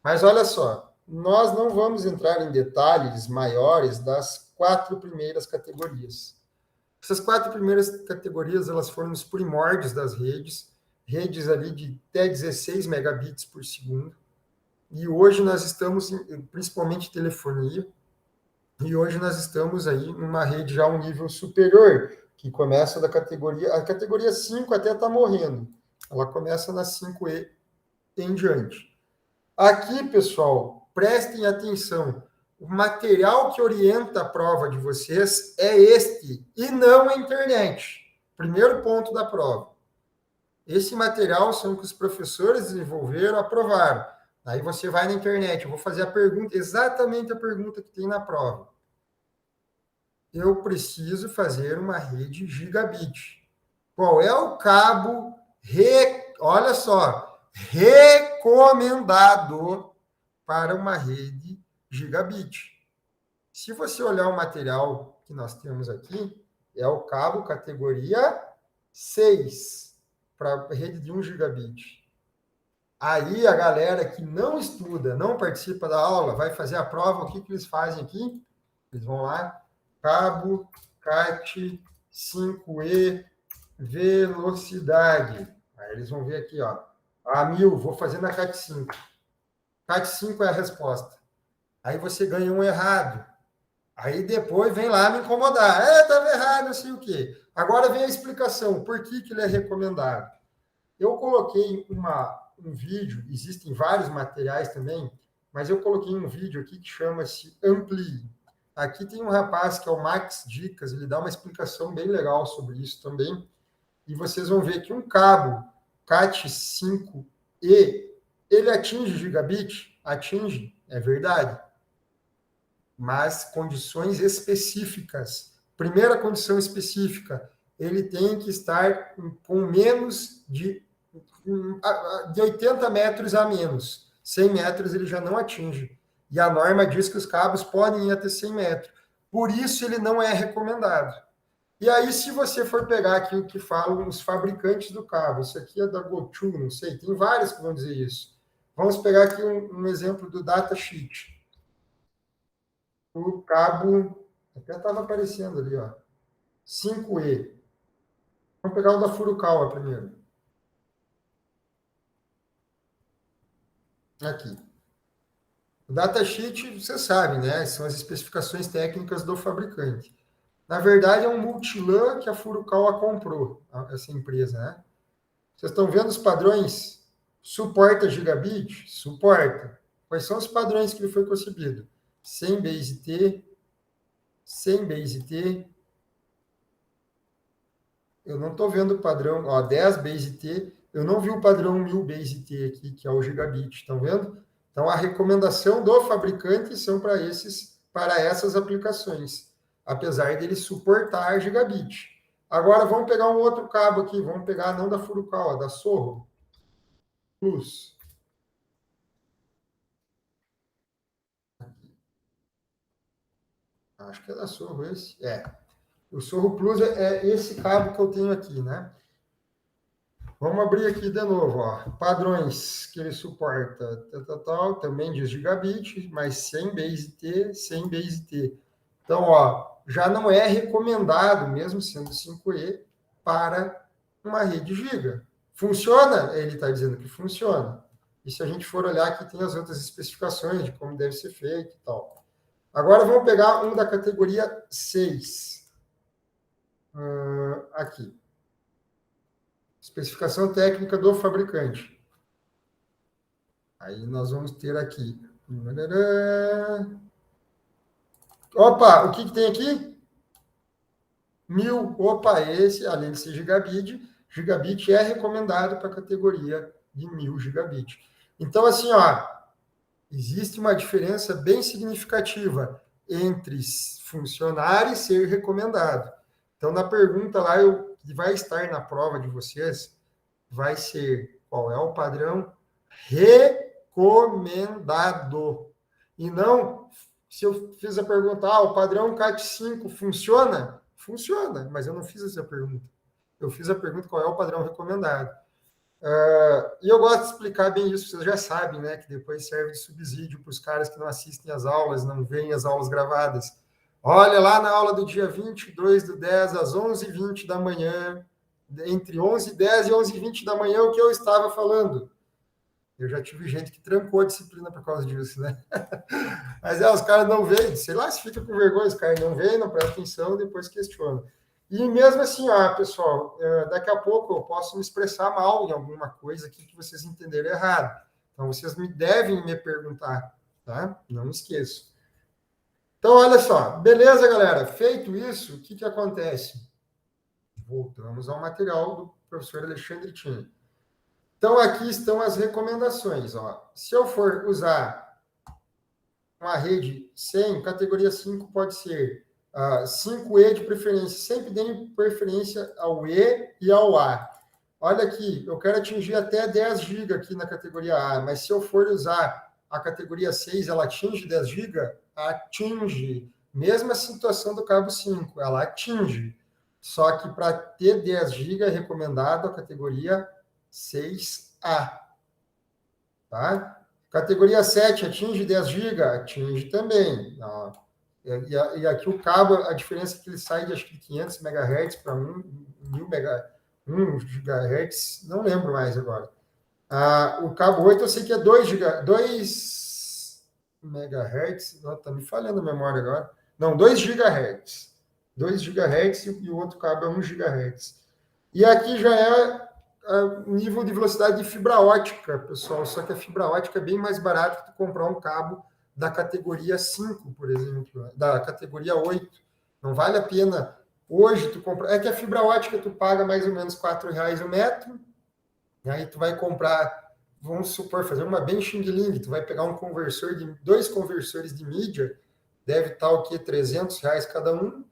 Mas olha só, nós não vamos entrar em detalhes maiores das 4 primeiras categorias. Essas 4 primeiras categorias, elas foram os primórdios das redes ali de até 16 megabits por segundo. E hoje nós estamos, principalmente telefonia, e hoje nós estamos aí numa rede já um nível superior, que começa da categoria, a categoria 5 até está morrendo. Ela começa na 5E em diante. Aqui, pessoal, prestem atenção. O material que orienta a prova de vocês é este, e não a internet. Primeiro ponto da prova. Esse material são que os professores desenvolveram, aprovaram. Aí você vai na internet, eu vou fazer a pergunta, exatamente a pergunta que tem na prova. Eu preciso fazer uma rede gigabit. Qual é o cabo, olha só, recomendado para uma rede gigabit? Se você olhar o material que nós temos aqui, é o cabo categoria 6, para rede de 1 gigabit. Aí a galera que não estuda, não participa da aula, vai fazer a prova, o que eles fazem aqui? Eles vão lá, cabo CAT 5E velocidade. Aí eles vão ver aqui, ó. 1000, vou fazer na CAT 5. CAT 5 é a resposta. Aí você ganha um errado. Aí depois vem lá me incomodar. Estava errado, não sei o quê. Agora vem a explicação, por que ele é recomendado. Eu coloquei um vídeo, existem vários materiais também, mas eu coloquei um vídeo aqui que chama-se Ampli. Aqui tem um rapaz que é o Max Dicas, ele dá uma explicação bem legal sobre isso também. E vocês vão ver que um cabo CAT5E, ele atinge gigabit? Atinge, é verdade. Mas condições específicas. Primeira condição específica, ele tem que estar com menos de 80 metros a menos. 100 metros ele já não atinge. E a norma diz que os cabos podem ir até 100 metros. Por isso ele não é recomendado. E aí, se você for pegar aqui o que falam os fabricantes do cabo, isso aqui é da GoTo, não sei, tem vários que vão dizer isso. Vamos pegar aqui um exemplo do datasheet. O cabo, até estava aparecendo ali, ó, 5E. Vamos pegar o da Furukawa primeiro. Aqui. O datasheet, você sabe, né? São as especificações técnicas do fabricante. Na verdade, é um multilan que a Furukawa comprou, essa empresa, né? Vocês estão vendo os padrões? Suporta gigabit? Suporta. Quais são os padrões que ele foi concebido? 100 base T, 100 base T. Eu não estou vendo o padrão, ó, 10 base T. Eu não vi o padrão 1000 base T aqui, que é o gigabit. Estão vendo? Então, a recomendação do fabricante são para essas aplicações, apesar dele suportar gigabit. Agora, vamos pegar um outro cabo aqui. Vamos pegar, não da Furukawa, da Sorro Plus. Acho que é da Sorro esse. É. O Sorro Plus é esse cabo que eu tenho aqui, né? Vamos abrir aqui de novo, ó. Padrões que ele suporta, também diz gigabit, mas 100 base T, 100 base T. Então, ó, já não é recomendado, mesmo sendo 5E, para uma rede giga. Funciona? Ele está dizendo que funciona. E se a gente for olhar aqui, tem as outras especificações de como deve ser feito e tal. Agora, vamos pegar um da categoria 6. Aqui. Especificação técnica do fabricante. Aí nós vamos ter aqui. Opa, o que tem aqui? 1000. Opa, esse, além de ser gigabit é recomendado para a categoria de 1000 gigabit. Então, assim, ó, existe uma diferença bem significativa entre funcionar e ser recomendado. Então, na pergunta lá, que vai estar na prova de vocês, vai ser qual é o padrão recomendado. E não, se eu fiz a pergunta, o padrão CAT5 funciona? Funciona, mas eu não fiz essa pergunta. Eu fiz a pergunta qual é o padrão recomendado. E eu gosto de explicar bem isso, vocês já sabem, né? Que depois serve de subsídio para os caras que não assistem às aulas, não veem as aulas gravadas. Olha lá na aula do dia 22/10, às 11h20 da manhã, entre 11h10 e 11h20 da manhã, o que eu estava falando. Eu já tive gente que trancou a disciplina por causa disso, né? Mas os caras não veem, sei lá se fica com vergonha, os caras não veem, não prestam atenção, depois questionam. E mesmo assim, pessoal, daqui a pouco eu posso me expressar mal em alguma coisa aqui que vocês entenderam errado. Então, vocês devem me perguntar, tá? Não esqueçam. Então, olha só. Beleza, galera? Feito isso, o que acontece? Voltamos ao material do professor Alexandre Tini. Então, aqui estão as recomendações. Se eu for usar uma rede 100, categoria 5 pode ser 5E de preferência. Sempre deem preferência ao E e ao A. Olha aqui, eu quero atingir até 10 GB aqui na categoria A, mas se eu for usar a categoria 6, ela atinge 10 GB? Atinge. Mesma situação do cabo 5, ela atinge. Só que para ter 10 GB é recomendado a categoria 6A. Tá? Categoria 7 atinge 10 GB? Atinge também. E aqui o cabo, a diferença é que ele sai de acho que 500 MHz para 1 GHz, não lembro mais agora. O cabo 8 eu sei que é 2 MHz, está me falhando a memória agora. Não, 2 GHz. 2 GHz e o outro cabo é 1 GHz. E aqui já é nível de velocidade de fibra ótica, pessoal. Só que a fibra ótica é bem mais barato que tu comprar um cabo da categoria 5, por exemplo, da categoria 8. Não vale a pena hoje tu comprar. É que a fibra ótica tu paga mais ou menos R$4 o metro, e aí tu vai comprar, vamos supor, fazer uma bem xing-ling, tu vai pegar dois conversores de mídia, deve estar o quê? R$300 cada um.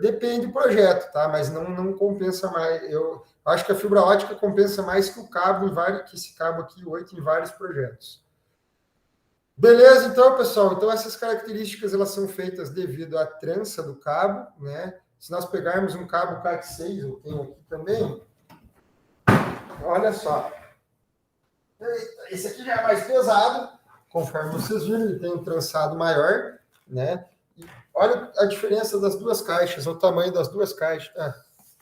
Depende do projeto, tá? Mas não compensa mais. Eu acho que a fibra ótica compensa mais que o cabo, que esse cabo aqui, 8, em vários projetos. Beleza, então, pessoal. Então, essas características elas são feitas devido à trança do cabo, né? Se nós pegarmos um cabo CAT6, eu tenho aqui também, olha só. Esse aqui já é mais pesado, conforme vocês viram, ele tem um trançado maior, né? Olha a diferença das duas caixas, o tamanho das duas caixas.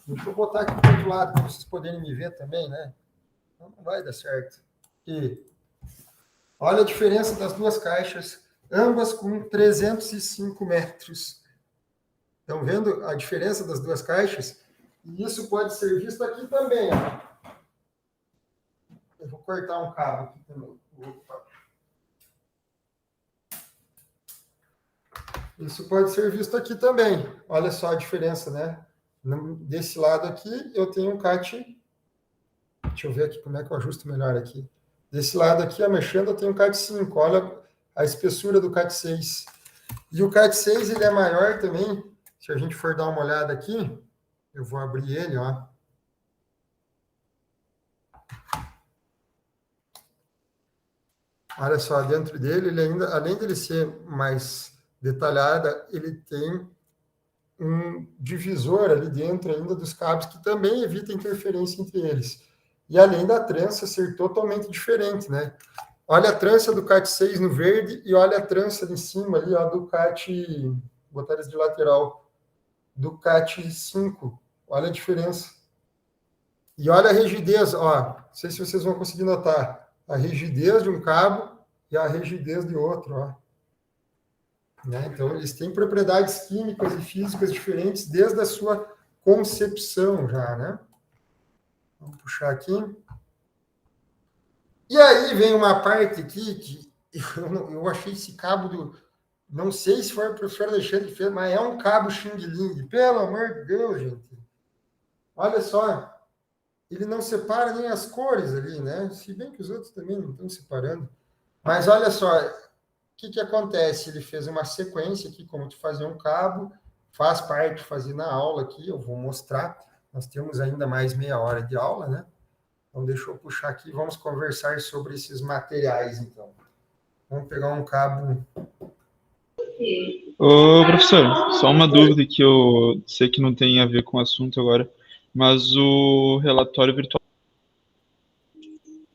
Deixa eu botar aqui do outro lado, para vocês poderem me ver também, né? Não vai dar certo. E olha a diferença das duas caixas, ambas com 305 metros. Estão vendo a diferença das duas caixas? E isso pode ser visto aqui também. Eu vou cortar um cabo aqui também. Opa. Isso pode ser visto aqui também. Olha só a diferença, né? Desse lado aqui, eu tenho um CAT. Deixa eu ver aqui como é que eu ajusto melhor aqui. Desse lado aqui, mexendo, eu tenho um CAT5. Olha a espessura do CAT6. E o CAT6, ele é maior também. Se a gente for dar uma olhada aqui, eu vou abrir ele, ó. Olha só, dentro dele, ele ainda, além dele ser mais detalhada, ele tem um divisor ali dentro ainda dos cabos que também evita interferência entre eles. E além da trança ser totalmente diferente, né? Olha a trança do CAT6 no verde e olha a trança em cima ali, ó, do CAT, vou botar eles de lateral, do CAT5. Olha a diferença. E olha a rigidez, ó, não sei se vocês vão conseguir notar, a rigidez de um cabo e a rigidez de outro, ó. Né? Então, eles têm propriedades químicas e físicas diferentes desde a sua concepção já, né? Vamos puxar aqui. E aí vem uma parte aqui que eu achei esse cabo do... Não sei se foi o professor Alexandre que fez, mas é um cabo xing-ling. Pelo amor de Deus, gente. Olha só. Ele não separa nem as cores ali, né? Se bem que os outros também não estão separando. Mas olha só, o que acontece? Ele fez uma sequência aqui, como tu fazer um cabo, faz parte de fazer na aula aqui, eu vou mostrar. Nós temos ainda mais meia hora de aula, né? Então, deixa eu puxar aqui e vamos conversar sobre esses materiais, então. Vamos pegar um cabo. Ô, professor, só uma dúvida que eu sei que não tem a ver com o assunto agora, mas o relatório virtual.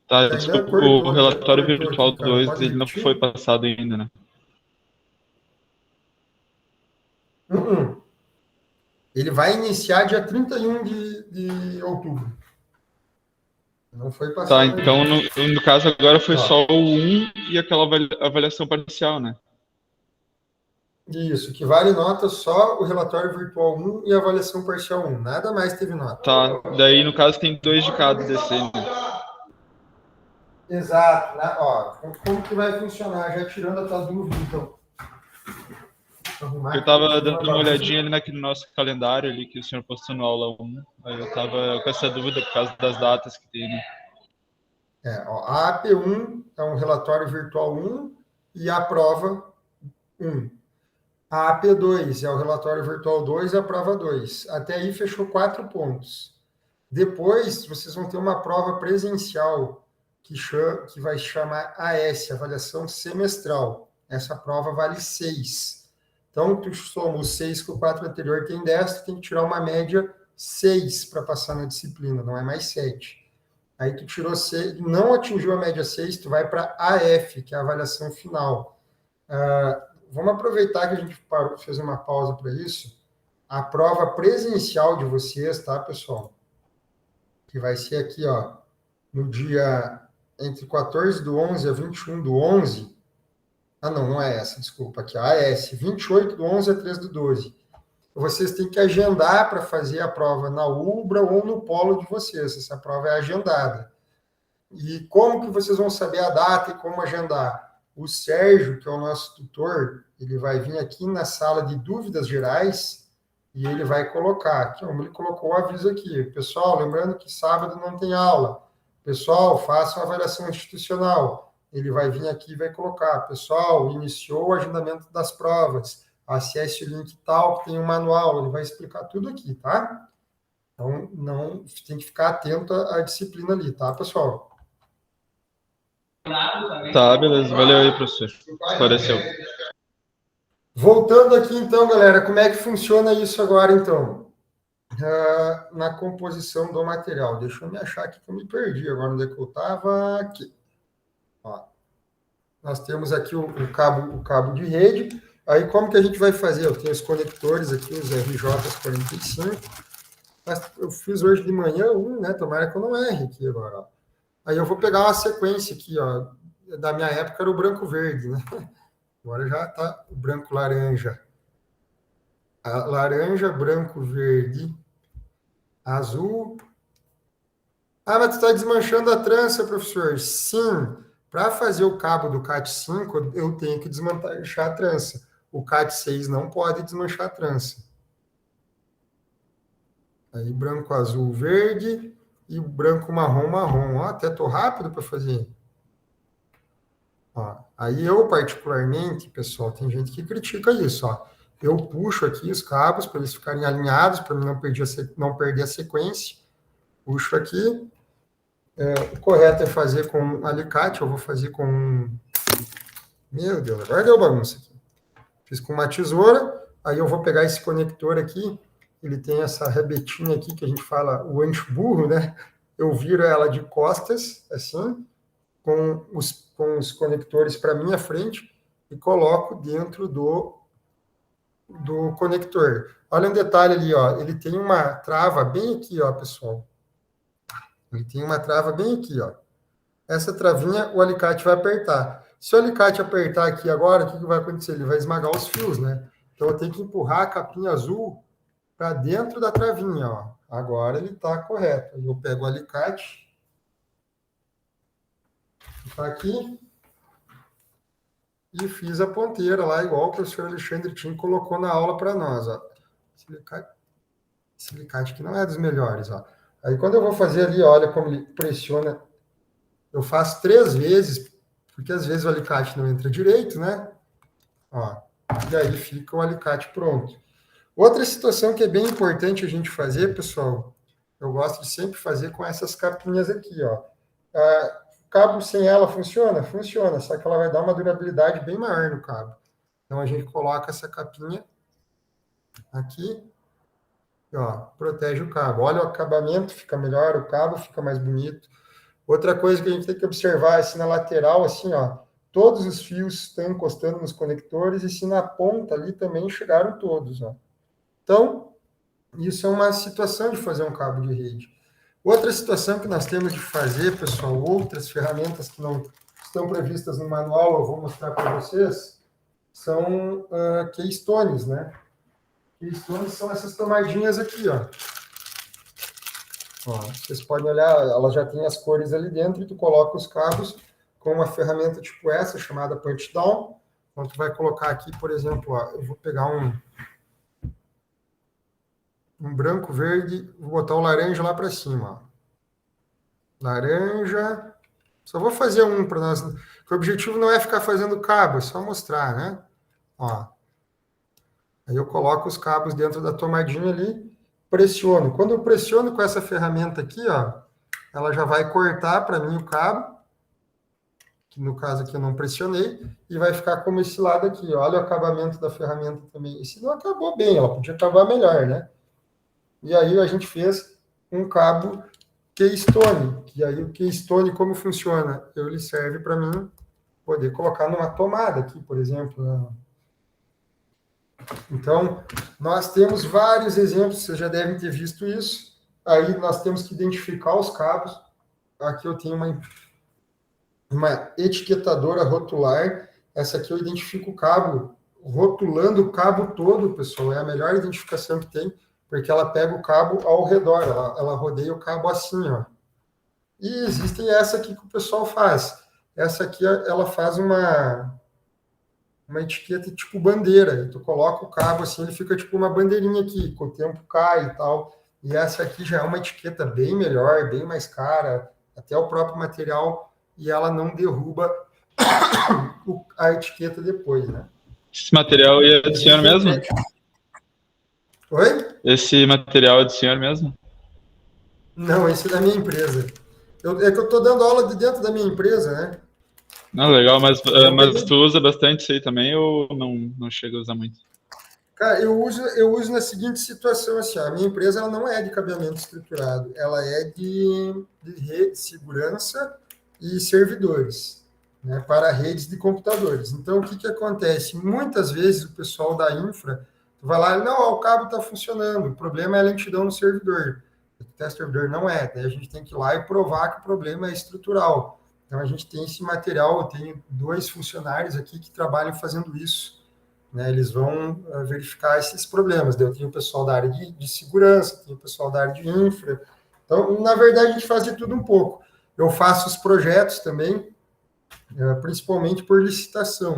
Tá, Ainda desculpa, o relatório cortou virtual aqui, cara. 2 Pode ele não repetir? foi passado ainda, né? Ele vai iniciar dia 31 de outubro. Não foi Tá, passado então ainda. no caso agora foi Ó, só o 1 e aquela avaliação parcial, né? isso, que vale nota só o relatório virtual 1 e a avaliação parcial 1. Nada mais teve nota. Tá, daí no caso tem 2 de cada desse aí, né? Exato. Né? Ó, como que vai funcionar? Já tirando a tua dúvida, então. Eu tava dando uma olhadinha ali naquele nosso calendário ali que o senhor postou no aula 1, aí eu tava com essa dúvida por causa das datas que tem, né? Ó, a AP1 é um relatório virtual 1 e a prova 1. A AP2 é o relatório virtual 2 e a prova 2. Até aí fechou 4 pontos. Depois, vocês vão ter uma prova presencial que vai chamar AS, Avaliação Semestral. Essa prova vale 6. Então, tu soma os 6 com o 4 anterior, tem 10, tu tem que tirar uma média 6 para passar na disciplina, não é mais 7. Aí tu tirou 6, não atingiu a média 6, tu vai para AF, que é a avaliação final. Vamos aproveitar que a gente fez uma pausa para isso. A prova presencial de vocês, tá, pessoal? Que vai ser aqui, ó, no dia entre 14 do 11 a 21 do 11. Ah, não é essa, desculpa, aqui, a AS, 28 do 11 a 3 do 12. Vocês têm que agendar para fazer a prova na UBRA ou no polo de vocês. Essa prova é agendada. E como que vocês vão saber a data e como agendar? O Sérgio, que é o nosso tutor, ele vai vir aqui na sala de dúvidas gerais e ele vai colocar, aqui, como ele colocou o aviso aqui, pessoal, lembrando que sábado não tem aula. Pessoal, façam avaliação institucional. Ele vai vir aqui e vai colocar, pessoal, iniciou o agendamento das provas, acesse o link tal, que tem um manual, ele vai explicar tudo aqui, tá? Então, não tem que ficar atento à disciplina ali, tá, pessoal? Tá, beleza. Valeu aí, professor. Esclareceu. Voltando aqui, então, galera, como é que funciona isso agora, então? Na composição do material. Deixa eu me achar aqui que eu me perdi agora onde é que eu estava. Aqui. Ó, nós temos aqui o cabo de rede. Aí, como que a gente vai fazer? Eu tenho os conectores aqui, os RJ45. Mas eu fiz hoje de manhã um, né? Tomara que eu não erre aqui agora. Ó. Aí eu vou pegar uma sequência aqui, ó. Da minha época era o branco-verde, né? Agora já está o branco-laranja. Laranja, branco, verde, azul. Ah, mas tu está desmanchando a trança, professor. Sim, para fazer o cabo do CAT5, eu tenho que desmanchar a trança. O CAT6 não pode desmanchar a trança. Aí, branco, azul, verde e branco, marrom, marrom. Ó, até tô rápido para fazer. Ó, aí eu, particularmente, pessoal, tem gente que critica isso, ó. Eu puxo aqui os cabos para eles ficarem alinhados, para não perder a sequência. Puxo aqui. O correto é fazer com alicate, eu vou fazer com... Meu Deus, agora deu bagunça aqui. Fiz com uma tesoura, aí eu vou pegar esse conector aqui, ele tem essa rebetinha aqui, que a gente fala o ancho-burro, né? Eu viro ela de costas, assim, com os conectores para minha frente, e coloco dentro do conector. Olha um detalhe ali, ó, ele tem uma trava bem aqui, ó, pessoal. Ele tem uma trava bem aqui, ó. Essa travinha o alicate vai apertar. Se o alicate apertar aqui agora, o que vai acontecer? Ele vai esmagar os fios, né? Então eu tenho que empurrar a capinha azul para dentro da travinha, ó. Agora ele está correto. Eu pego o alicate, que está aqui, e fiz a ponteira lá, igual o professor Alexandre Tim colocou na aula para nós, ó. Esse alicate aqui não é dos melhores, ó. Aí quando eu vou fazer ali, olha como ele pressiona. Eu faço 3 vezes, porque às vezes o alicate não entra direito, né? Ó, e aí fica o alicate pronto. Outra situação que é bem importante a gente fazer, pessoal, eu gosto de sempre fazer com essas capinhas aqui, ó. cabo sem ela funciona? Funciona, só que ela vai dar uma durabilidade bem maior no cabo. Então, a gente coloca essa capinha aqui, e, ó, protege o cabo. Olha o acabamento, fica melhor, o cabo fica mais bonito. Outra coisa que a gente tem que observar é se na lateral, assim, ó, todos os fios estão encostando nos conectores e se na ponta ali também chegaram todos, ó. Então, isso é uma situação de fazer um cabo de rede. Outra situação que nós temos de fazer, pessoal, outras ferramentas que não estão previstas no manual, eu vou mostrar para vocês, são keystones, né? Keystones são essas tomadinhas aqui, ó. Ó. Vocês podem olhar, ela já tem as cores ali dentro e tu coloca os cabos com uma ferramenta tipo essa, chamada punch down. Então, tu vai colocar aqui, por exemplo, ó, eu vou pegar um branco, verde, vou botar o laranja lá para cima, ó. Laranja. Só vou fazer um para nós, porque o objetivo não é ficar fazendo cabo, é só mostrar, né? Ó. Aí eu coloco os cabos dentro da tomadinha ali, pressiono. Quando eu pressiono com essa ferramenta aqui, ó, ela já vai cortar para mim o cabo, que no caso aqui eu não pressionei, e vai ficar como esse lado aqui. Olha o acabamento da ferramenta também. Esse não acabou bem, ela podia acabar melhor, né? E aí a gente fez um cabo keystone, que aí o keystone como funciona? Ele serve para mim poder colocar numa tomada aqui, por exemplo, né? Então, nós temos vários exemplos, vocês já devem ter visto isso. Aí nós temos que identificar os cabos. Aqui eu tenho uma etiquetadora rotular. Essa aqui eu identifico o cabo, rotulando o cabo todo, pessoal. É a melhor identificação que tem, porque ela pega o cabo ao redor, ela rodeia o cabo assim, ó. E existem essa aqui que o pessoal faz. Essa aqui, ela faz uma etiqueta tipo bandeira. E tu coloca o cabo assim, ele fica tipo uma bandeirinha aqui, com o tempo cai e tal. E essa aqui já é uma etiqueta bem melhor, bem mais cara, até o próprio material, e ela não derruba a etiqueta depois, né? Esse material é do senhor mesmo? Oi? Esse material é do senhor mesmo? Não, esse é da minha empresa. É que eu estou dando aula de dentro da minha empresa, né? Não, legal, mas tu usa bastante isso aí também ou não chega a usar muito? Cara, eu uso na seguinte situação, assim, a minha empresa ela não é de cabeamento estruturado, ela é de rede de segurança e servidores, né, para redes de computadores. Então, o que acontece? Muitas vezes o pessoal da infra vai lá, não, o cabo está funcionando, o problema é a lentidão no servidor. O teste servidor não é, daí a gente tem que ir lá e provar que o problema é estrutural. Então, a gente tem esse material, eu tenho 2 funcionários aqui que trabalham fazendo isso. Né, eles vão verificar esses problemas. Eu tenho o pessoal da área de segurança, tenho o pessoal da área de infra. Então, na verdade, a gente faz de tudo um pouco. Eu faço os projetos também, principalmente por licitação.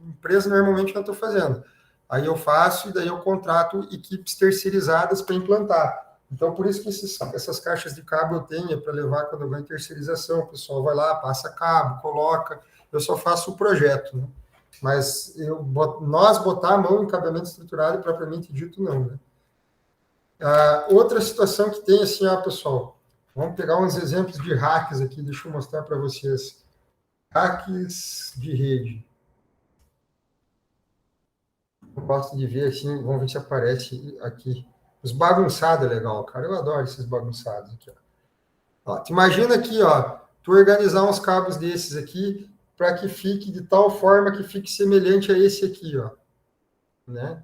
Empresa, normalmente, não estou fazendo. Aí eu faço e daí eu contrato equipes terceirizadas para implantar. Então, por isso que essas caixas de cabo eu tenho para levar quando eu vou em terceirização. O pessoal vai lá, passa cabo, coloca. Eu só faço o projeto, né? Mas nós botar a mão em cabeamento estruturado, propriamente dito, não. Né? Outra situação que tem, assim, pessoal, vamos pegar uns exemplos de hacks aqui, deixa eu mostrar para vocês. Hacks de rede. Eu gosto de ver, assim, vamos ver se aparece aqui. Os bagunçados é legal, cara, eu adoro esses bagunçados aqui, ó. Tu imagina aqui, ó, tu organizar uns cabos desses aqui, para que fique de tal forma que fique semelhante a esse aqui, ó. Né?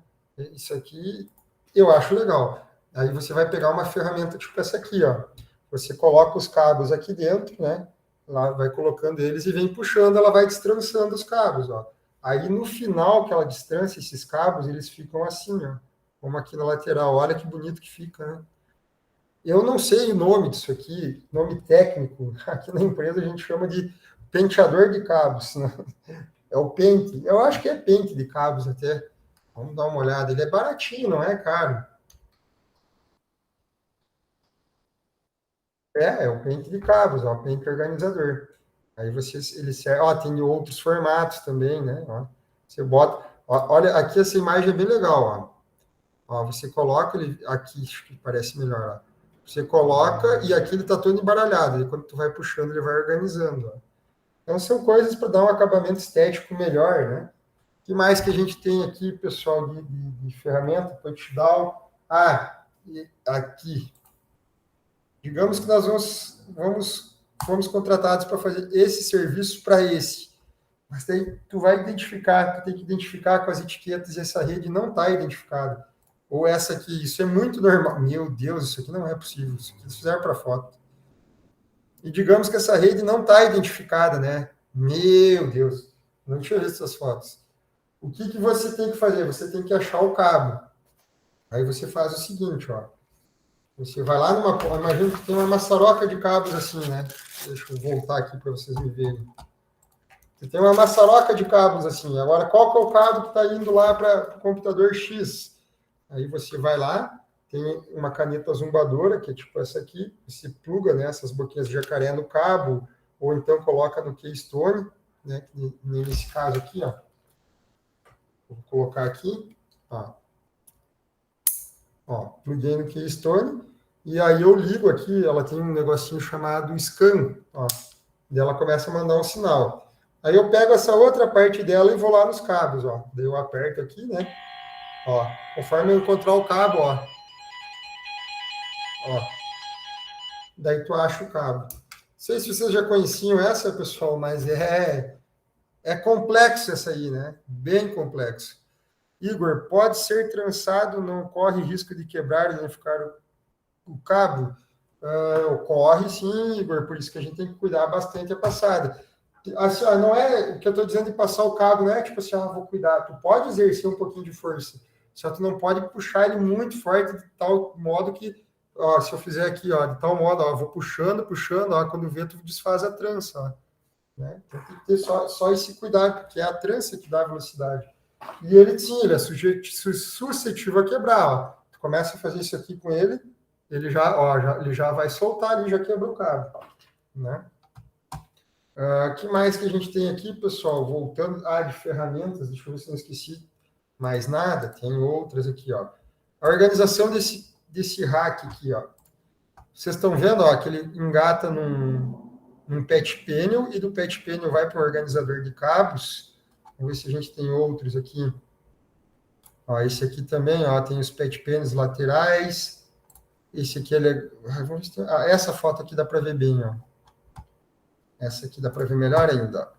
Isso aqui eu acho legal. Aí você vai pegar uma ferramenta tipo essa aqui, ó. Você coloca os cabos aqui dentro, né? Lá vai colocando eles e vem puxando, ela vai destrançando os cabos, ó. Aí no final que ela destrança esses cabos, eles ficam assim, ó. Como aqui na lateral. Olha que bonito que fica, né? Eu não sei o nome disso aqui, nome técnico. Aqui na empresa a gente chama de penteador de cabos, né? É o pente. Eu acho que é pente de cabos até. Vamos dar uma olhada. Ele é baratinho, não é caro. É o pente de cabos, ó, o pente organizador. Aí ele serve. Ó, tem outros formatos também, né? Ó, você bota. Ó, olha, aqui essa imagem é bem legal, ó. Ó, você coloca ele aqui, acho que parece melhor. Ó. Você coloca e aqui ele está todo embaralhado. E quando tu vai puxando, ele vai organizando. Ó. Então, são coisas para dar um acabamento estético melhor, né? O que mais que a gente tem aqui, pessoal, de ferramenta? Touchdown. E aqui. Digamos que nós fomos contratados para fazer esse serviço para esse. Mas daí tu vai identificar, tu tem que identificar com as etiquetas e essa rede não está identificada. Ou essa aqui, isso é muito normal. Meu Deus, isso aqui não é possível. Isso aqui eles fizeram para foto. E digamos que essa rede não está identificada, né? Meu Deus, não tinha visto essas fotos. O que você tem que fazer? Você tem que achar o cabo. Aí você faz o seguinte, ó. Você vai lá numa... Imagina que tem uma maçaroca de cabos assim, né? Deixa eu voltar aqui para vocês me verem. Você tem uma maçaroca de cabos assim. Agora, qual que é o cabo que está indo lá para o computador X? Aí você vai lá, tem uma caneta zumbadora, que é tipo essa aqui, você pluga, né, essas boquinhas de jacaré no cabo, ou então coloca no Keystone, né, nesse caso aqui, ó. Vou colocar aqui, ó. Ó, pluguei no Keystone, e aí eu ligo aqui, ela tem um negocinho chamado scan, ó, e ela começa a mandar um sinal. Aí eu pego essa outra parte dela e vou lá nos cabos, ó. Daí eu aperto aqui, né? Ó, conforme eu encontrar o cabo, ó. Ó. Daí tu acha o cabo. Não sei se vocês já conheciam essa, pessoal, mas é complexo essa aí, né? Bem complexo. Igor, pode ser trançado, não corre risco de quebrar e danificar o cabo? Ocorre sim, Igor, por isso que a gente tem que cuidar bastante a passada. Assim, não é o que eu estou dizendo de passar o cabo, não é tipo assim, vou cuidar. Tu pode exercer um pouquinho de força, só que tu não pode puxar ele muito forte de tal modo que, ó, se eu fizer aqui, ó, de tal modo, ó, vou puxando, ó, quando vê, tu desfaz a trança, ó, né? Então tem que ter só esse cuidado, porque é a trança que dá velocidade. E ele, sim, ele é suscetível a quebrar, ó. Tu começa a fazer isso aqui com ele, ele já vai soltar ali, já quebrou o cabo, né? Que mais que a gente tem aqui, pessoal? Voltando de ferramentas, deixa eu ver se eu não esqueci mais nada. Tem outras aqui, ó. A organização desse rack aqui, ó. Vocês estão vendo, ó, que ele engata num patch panel e do patch panel vai para o organizador de cabos. Vamos ver se a gente tem outros aqui. Ó, esse aqui também, ó, tem os patch panels laterais. Esse aqui, essa foto aqui dá para ver bem, ó. Essa aqui dá para ver melhor ainda.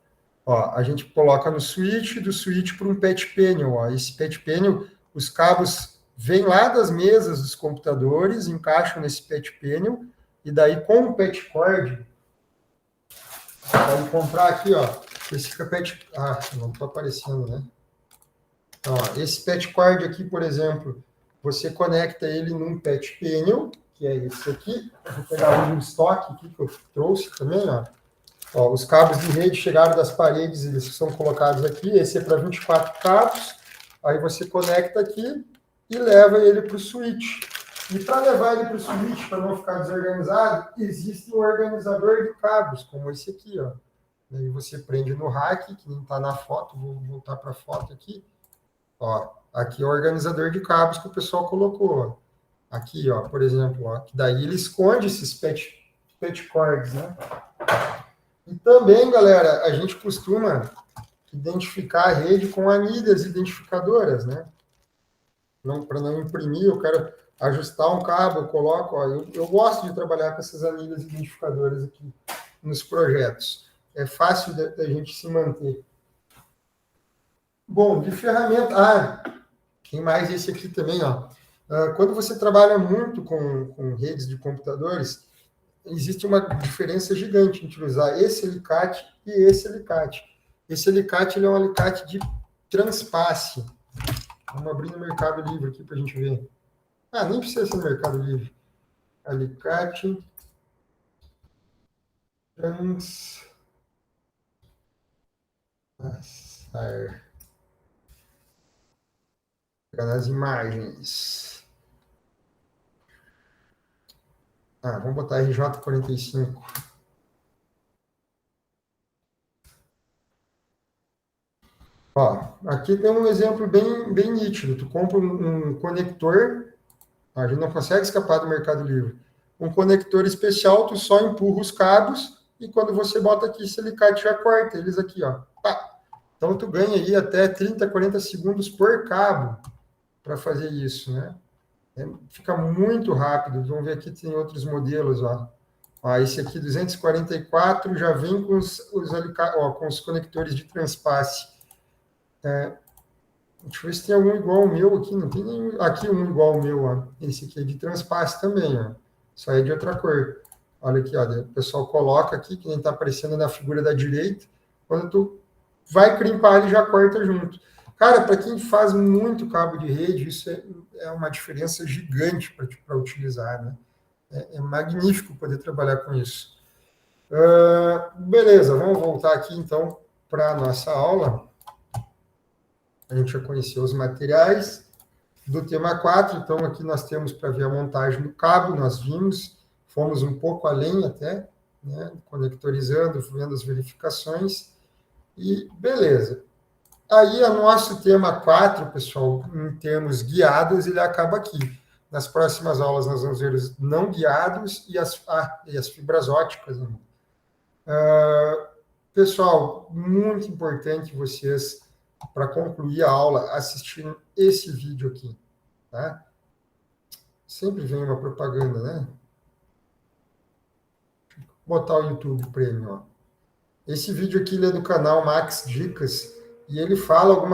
Ó, a gente coloca no switch, do switch para um patch panel. Ó. Esse patch panel, os cabos vêm lá das mesas dos computadores, encaixam nesse patch panel, e daí com o patch cord, pode comprar aqui, ó, esse patch... não está aparecendo, né? Ó, esse patch cord aqui, por exemplo, você conecta ele num patch panel, que é esse aqui. Eu vou pegar um estoque aqui que eu trouxe também, ó. Ó, os cabos de rede chegaram das paredes, eles são colocados aqui. Esse é para 24 cabos. Aí você conecta aqui e leva ele para o switch. E para levar ele para o switch, para não ficar desorganizado, existe um organizador de cabos, como esse aqui, ó. Aí você prende no rack, que não está na foto. Vou voltar para a foto aqui. Ó, aqui é o organizador de cabos que o pessoal colocou. Ó. Aqui, ó, por exemplo, ó, que daí ele esconde esses patch cords, né? E também, galera, a gente costuma identificar a rede com anilhas identificadoras, né? Para não imprimir, eu quero ajustar um cabo, eu coloco, ó, eu gosto de trabalhar com essas anilhas identificadoras aqui nos projetos. É fácil da gente se manter. Bom, de ferramenta... tem mais esse aqui também, ó. Quando você trabalha muito com redes de computadores, existe uma diferença gigante entre usar esse alicate e esse alicate. Esse alicate ele é um alicate de transpasse. Vamos abrir no Mercado Livre aqui para a gente ver. Nem precisa ser no Mercado Livre. Alicate transpassar. Pegar nas imagens. Vamos botar RJ45. Ó, aqui tem um exemplo bem nítido. Tu compra um conector, a gente não consegue escapar do Mercado Livre. um conector especial, tu só empurra os cabos e quando você bota aqui, esse alicate já corta eles aqui, ó. Pá. Então, tu ganha aí até 30, 40 segundos por cabo para fazer isso, né? Fica muito rápido. Vamos ver aqui, tem outros modelos, ó. Ó, esse aqui, 244, já vem com com os conectores de transpasse. Deixa eu ver se tem algum igual ao meu aqui. Não tem nenhum. Aqui um igual ao meu, ó. Esse aqui é de transpasse também, ó. Só é de outra cor. Olha aqui, ó. O pessoal coloca aqui, que nem está aparecendo na figura da direita. Quando tu vai crimpar, ele já corta junto. Cara, para quem faz muito cabo de rede, isso é uma diferença gigante para utilizar, né? É magnífico poder trabalhar com isso. Beleza, vamos voltar aqui, então, para a nossa aula. A gente já conheceu os materiais do tema 4, então aqui nós temos para ver a montagem do cabo, nós vimos, fomos um pouco além até, né? Conectorizando, vendo as verificações, e beleza. Aí, o nosso tema 4, pessoal, em termos guiados, ele acaba aqui. Nas próximas aulas, nós vamos ver os não guiados e as fibras óticas. Né? Pessoal, muito importante vocês, para concluir a aula, assistirem esse vídeo aqui. Tá? Sempre vem uma propaganda, né? Vou botar o YouTube Premium. Ó. Esse vídeo aqui ele é do canal Max Dicas, e ele fala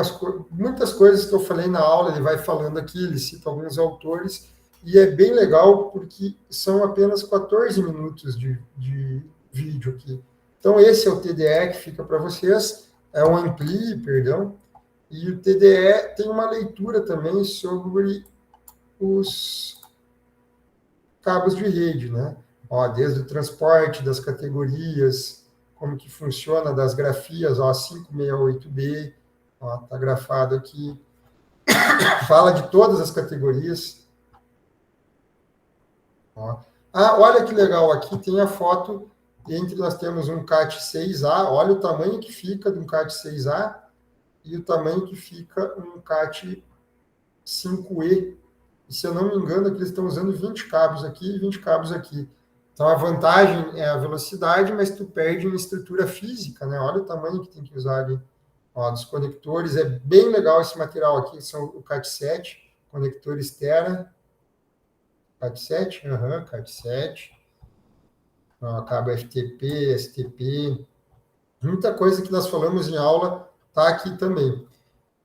muitas coisas que eu falei na aula, ele vai falando aqui, ele cita alguns autores, e é bem legal porque são apenas 14 minutos de vídeo aqui. Então, esse é o TDE que fica para vocês, é um Ampli, perdão, e o TDE tem uma leitura também sobre os cabos de rede, né? Ó, desde o transporte, das categorias, como que funciona, das grafias, ó, 568B, ó, tá grafado aqui. Fala de todas as categorias. Ó. Olha que legal, aqui tem a foto, nós temos um CAT 6A, olha o tamanho que fica de um CAT 6A e o tamanho que fica um CAT 5E. E, se eu não me engano, aqui eles estão usando 20 cabos aqui e 20 cabos aqui. Então, a vantagem é a velocidade, mas tu perde em estrutura física, né? Olha o tamanho que tem que usar ali. Ó, dos conectores, é bem legal esse material aqui, são o CAT7, conectores Terra. CAT7? Aham, CAT7. Ó, cabo FTP, STP. Muita coisa que nós falamos em aula tá aqui também.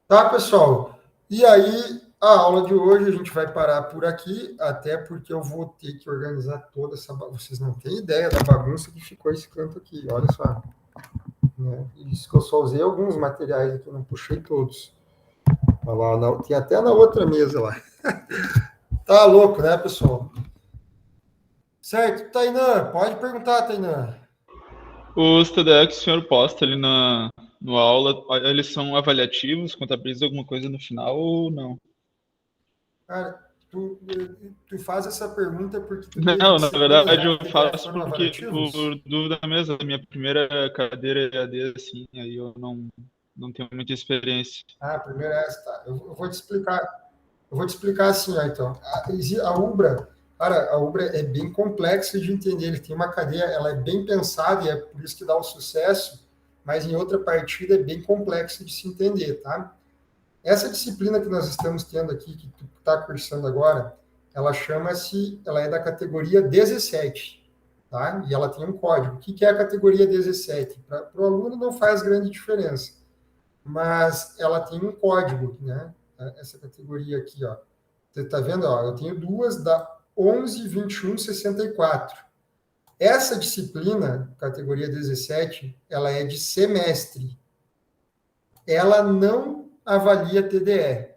Tá, pessoal? E aí, a aula de hoje a gente vai parar por aqui, até porque eu vou ter que organizar toda essa bagunça. Vocês não têm ideia da bagunça que ficou esse canto aqui, olha só. Né? Isso que eu só usei alguns materiais aqui, não puxei todos. Olha lá, tem até na outra mesa lá. Tá louco, né, pessoal? Certo, Tainã, pode perguntar, Tainã. Os TDE que o senhor posta ali na aula, eles são avaliativos, contabiliza alguma coisa no final ou não? Cara, tu faz essa pergunta porque tu não, na verdade eu faço foram porque por dúvida mesmo, a minha primeira cadeira é EAD, assim, aí eu não tenho muita experiência. Primeiro essa, tá. Eu vou te explicar. Eu vou te explicar assim, ó, então. A Ubra, cara, a Ubra é bem complexa de entender. Ele tem uma cadeia, ela é bem pensada e é por isso que dá o sucesso, mas em outra partida é bem complexo de se entender, tá? Essa disciplina que nós estamos tendo aqui, que tu está cursando agora, ela é da categoria 17, tá? E ela tem um código. O que é a categoria 17? Para o aluno não faz grande diferença, mas ela tem um código, né? Essa categoria aqui, ó. Você está vendo? Ó, eu tenho duas da 11.21.64. Essa disciplina, categoria 17, ela é de semestre. Ela não avalia TDE.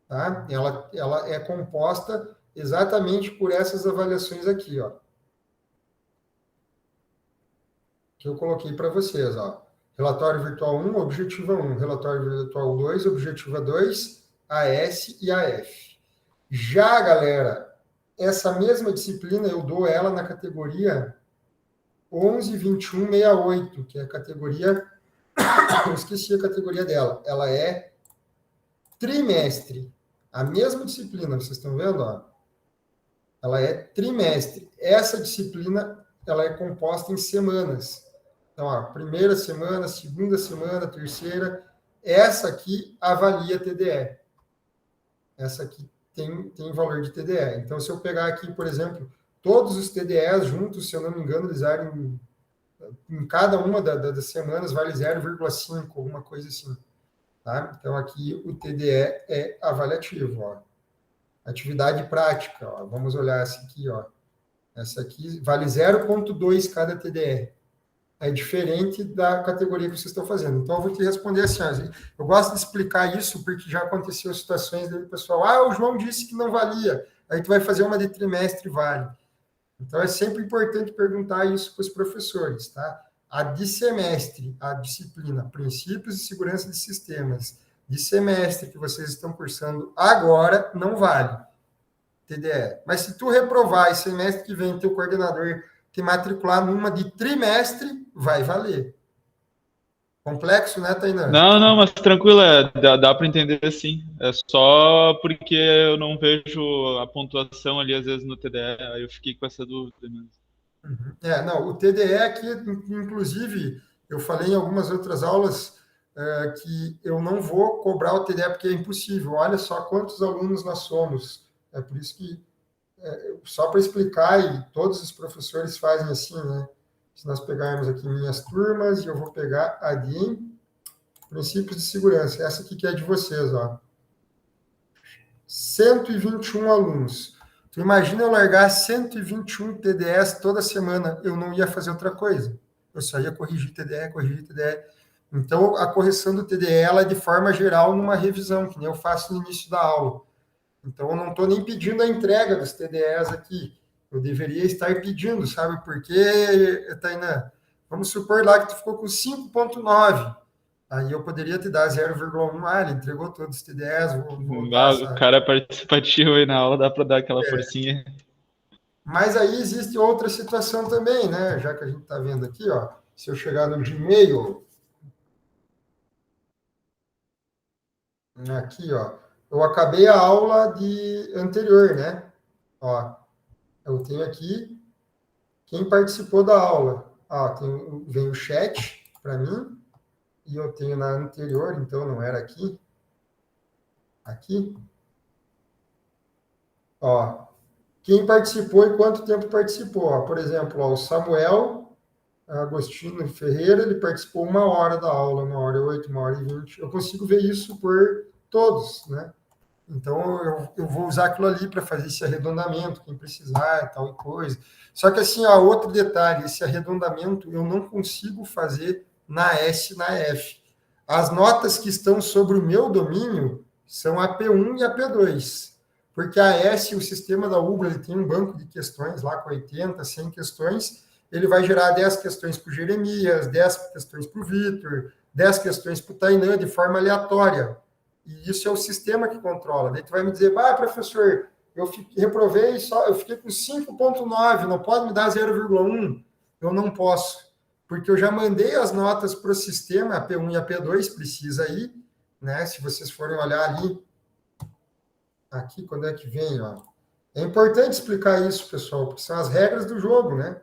Tá? Ela é composta exatamente por essas avaliações aqui, ó. Que eu coloquei para vocês, ó. Relatório virtual 1, objetiva 1. Relatório virtual 2, objetiva 2, AS e AF. Já, galera, essa mesma disciplina eu dou ela na categoria 11.21.68, que é a categoria... Eu esqueci a categoria dela. Ela é trimestre. A mesma disciplina, vocês estão vendo? Ó. ela é trimestre. Essa disciplina, ela é composta em semanas. Então, ó, primeira semana, segunda semana, terceira. Essa aqui avalia TDE. Essa aqui tem valor de TDE. Então, se eu pegar aqui, por exemplo, todos os TDEs juntos, se eu não me engano, eles valem, em cada uma das semanas, vale 0,5, alguma coisa assim. Tá? Então, aqui o TDE é avaliativo. Ó. Atividade prática. Ó. Vamos olhar essa aqui. Ó. Essa aqui vale 0,2 cada TDE. É diferente da categoria que vocês estão fazendo. Então, eu vou te responder assim. Eu gosto de explicar isso porque já aconteceu situações do pessoal. O João disse que não valia. Aí tu vai fazer uma de trimestre, vale. Então, é sempre importante perguntar isso para os professores, tá? A de semestre, a disciplina Princípios de Segurança de Sistemas, de semestre que vocês estão cursando agora, não vale TDE. Mas se tu reprovar e semestre que vem teu coordenador te matricular numa de trimestre, vai valer. Complexo, né, Tainan? Não, mas tranquilo, dá para entender sim. É só porque eu não vejo a pontuação ali, às vezes, no TDE, aí eu fiquei com essa dúvida mesmo. Não, o TDE aqui, inclusive, eu falei em algumas outras aulas que eu não vou cobrar o TDE porque é impossível. Olha só quantos alunos nós somos. É por isso que, só para explicar, e todos os professores fazem assim, né? Se nós pegarmos aqui minhas turmas, e eu vou pegar a de Princípios de Segurança, essa aqui que é de vocês, ó. 121 alunos. Tu imagina eu largar 121 TDEs toda semana, eu não ia fazer outra coisa. Eu só ia corrigir TDE. Então, a correção do TDE, ela é de forma geral numa revisão, que nem eu faço no início da aula. Então, eu não estou nem pedindo a entrega dos TDEs aqui. Eu deveria estar pedindo, sabe por quê, Tainan? Vamos supor lá que tu ficou com 5,9. Aí eu poderia te dar 0,1. Ele entregou todos os TDEs, vou dar O cara é participativo aí na aula, dá para dar aquela forcinha. Mas aí existe outra situação também, né? Já que a gente está vendo aqui, ó. Se eu chegar no Gmail, aqui, ó. Eu acabei a aula anterior, né? Ó, eu tenho aqui quem participou da aula. Ó, vem o chat para mim, e eu tenho na anterior, então não era aqui. Aqui. Ó, quem participou e quanto tempo participou. Ó, por exemplo, ó, o Samuel Agostinho Ferreira, ele participou 1 hora da aula, 1h08, 1h20. Eu consigo ver isso por todos, né? Então, eu vou usar aquilo ali para fazer esse arredondamento, quem precisar, tal coisa. Só que, assim, ó, outro detalhe, esse arredondamento eu não consigo fazer na S e na F. As notas que estão sobre o meu domínio são a P1 e a P2. Porque a S, o sistema da UBRA, ele tem um banco de questões lá com 80, 100 questões, ele vai gerar 10 questões para o Jeremias, 10 questões para o Vitor, 10 questões para o Tainan, de forma aleatória. E isso é o sistema que controla. Daí tu vai me dizer, professor, reprovei eu fiquei com 5,9, não pode me dar 0,1? Eu não posso, porque eu já mandei as notas para o sistema, a P1 e a P2, precisa ir, né? Se vocês forem olhar ali, aqui, quando é que vem, ó. É importante explicar isso, pessoal, porque são as regras do jogo, né?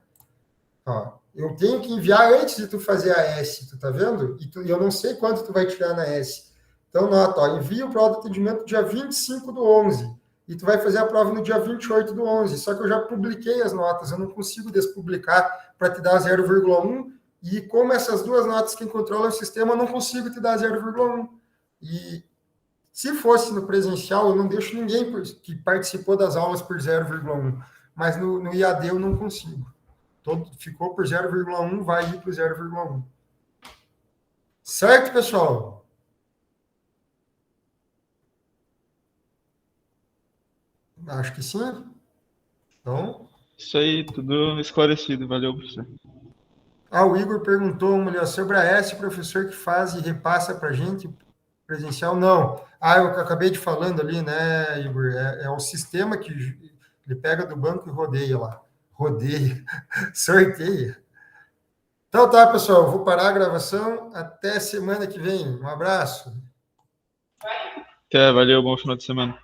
Ó, eu tenho que enviar antes de tu fazer a S, tu tá vendo? E eu não sei quanto tu vai tirar na S. Então, nota, ó, envia o prova de atendimento dia 25/11. E tu vai fazer a prova no dia 28/11. Só que eu já publiquei as notas, eu não consigo despublicar para te dar 0,1. E como essas duas notas quem controla o sistema, eu não consigo te dar 0,1. E se fosse no presencial, eu não deixo ninguém que participou das aulas por 0,1. Mas no IAD eu não consigo. Ficou por 0,1, vai ir para o 0,1. Certo, pessoal? Acho que sim. Então. Isso aí, tudo esclarecido. Valeu, professor. O Igor perguntou, mulher, sobre a S, professor que faz e repassa para a gente presencial? Não. Eu acabei de falando ali, né, Igor? É o sistema que ele pega do banco e rodeia lá. Rodeia. Sorteia. Então tá, pessoal. Eu vou parar a gravação. Até semana que vem. Um abraço. Até, valeu, bom final de semana.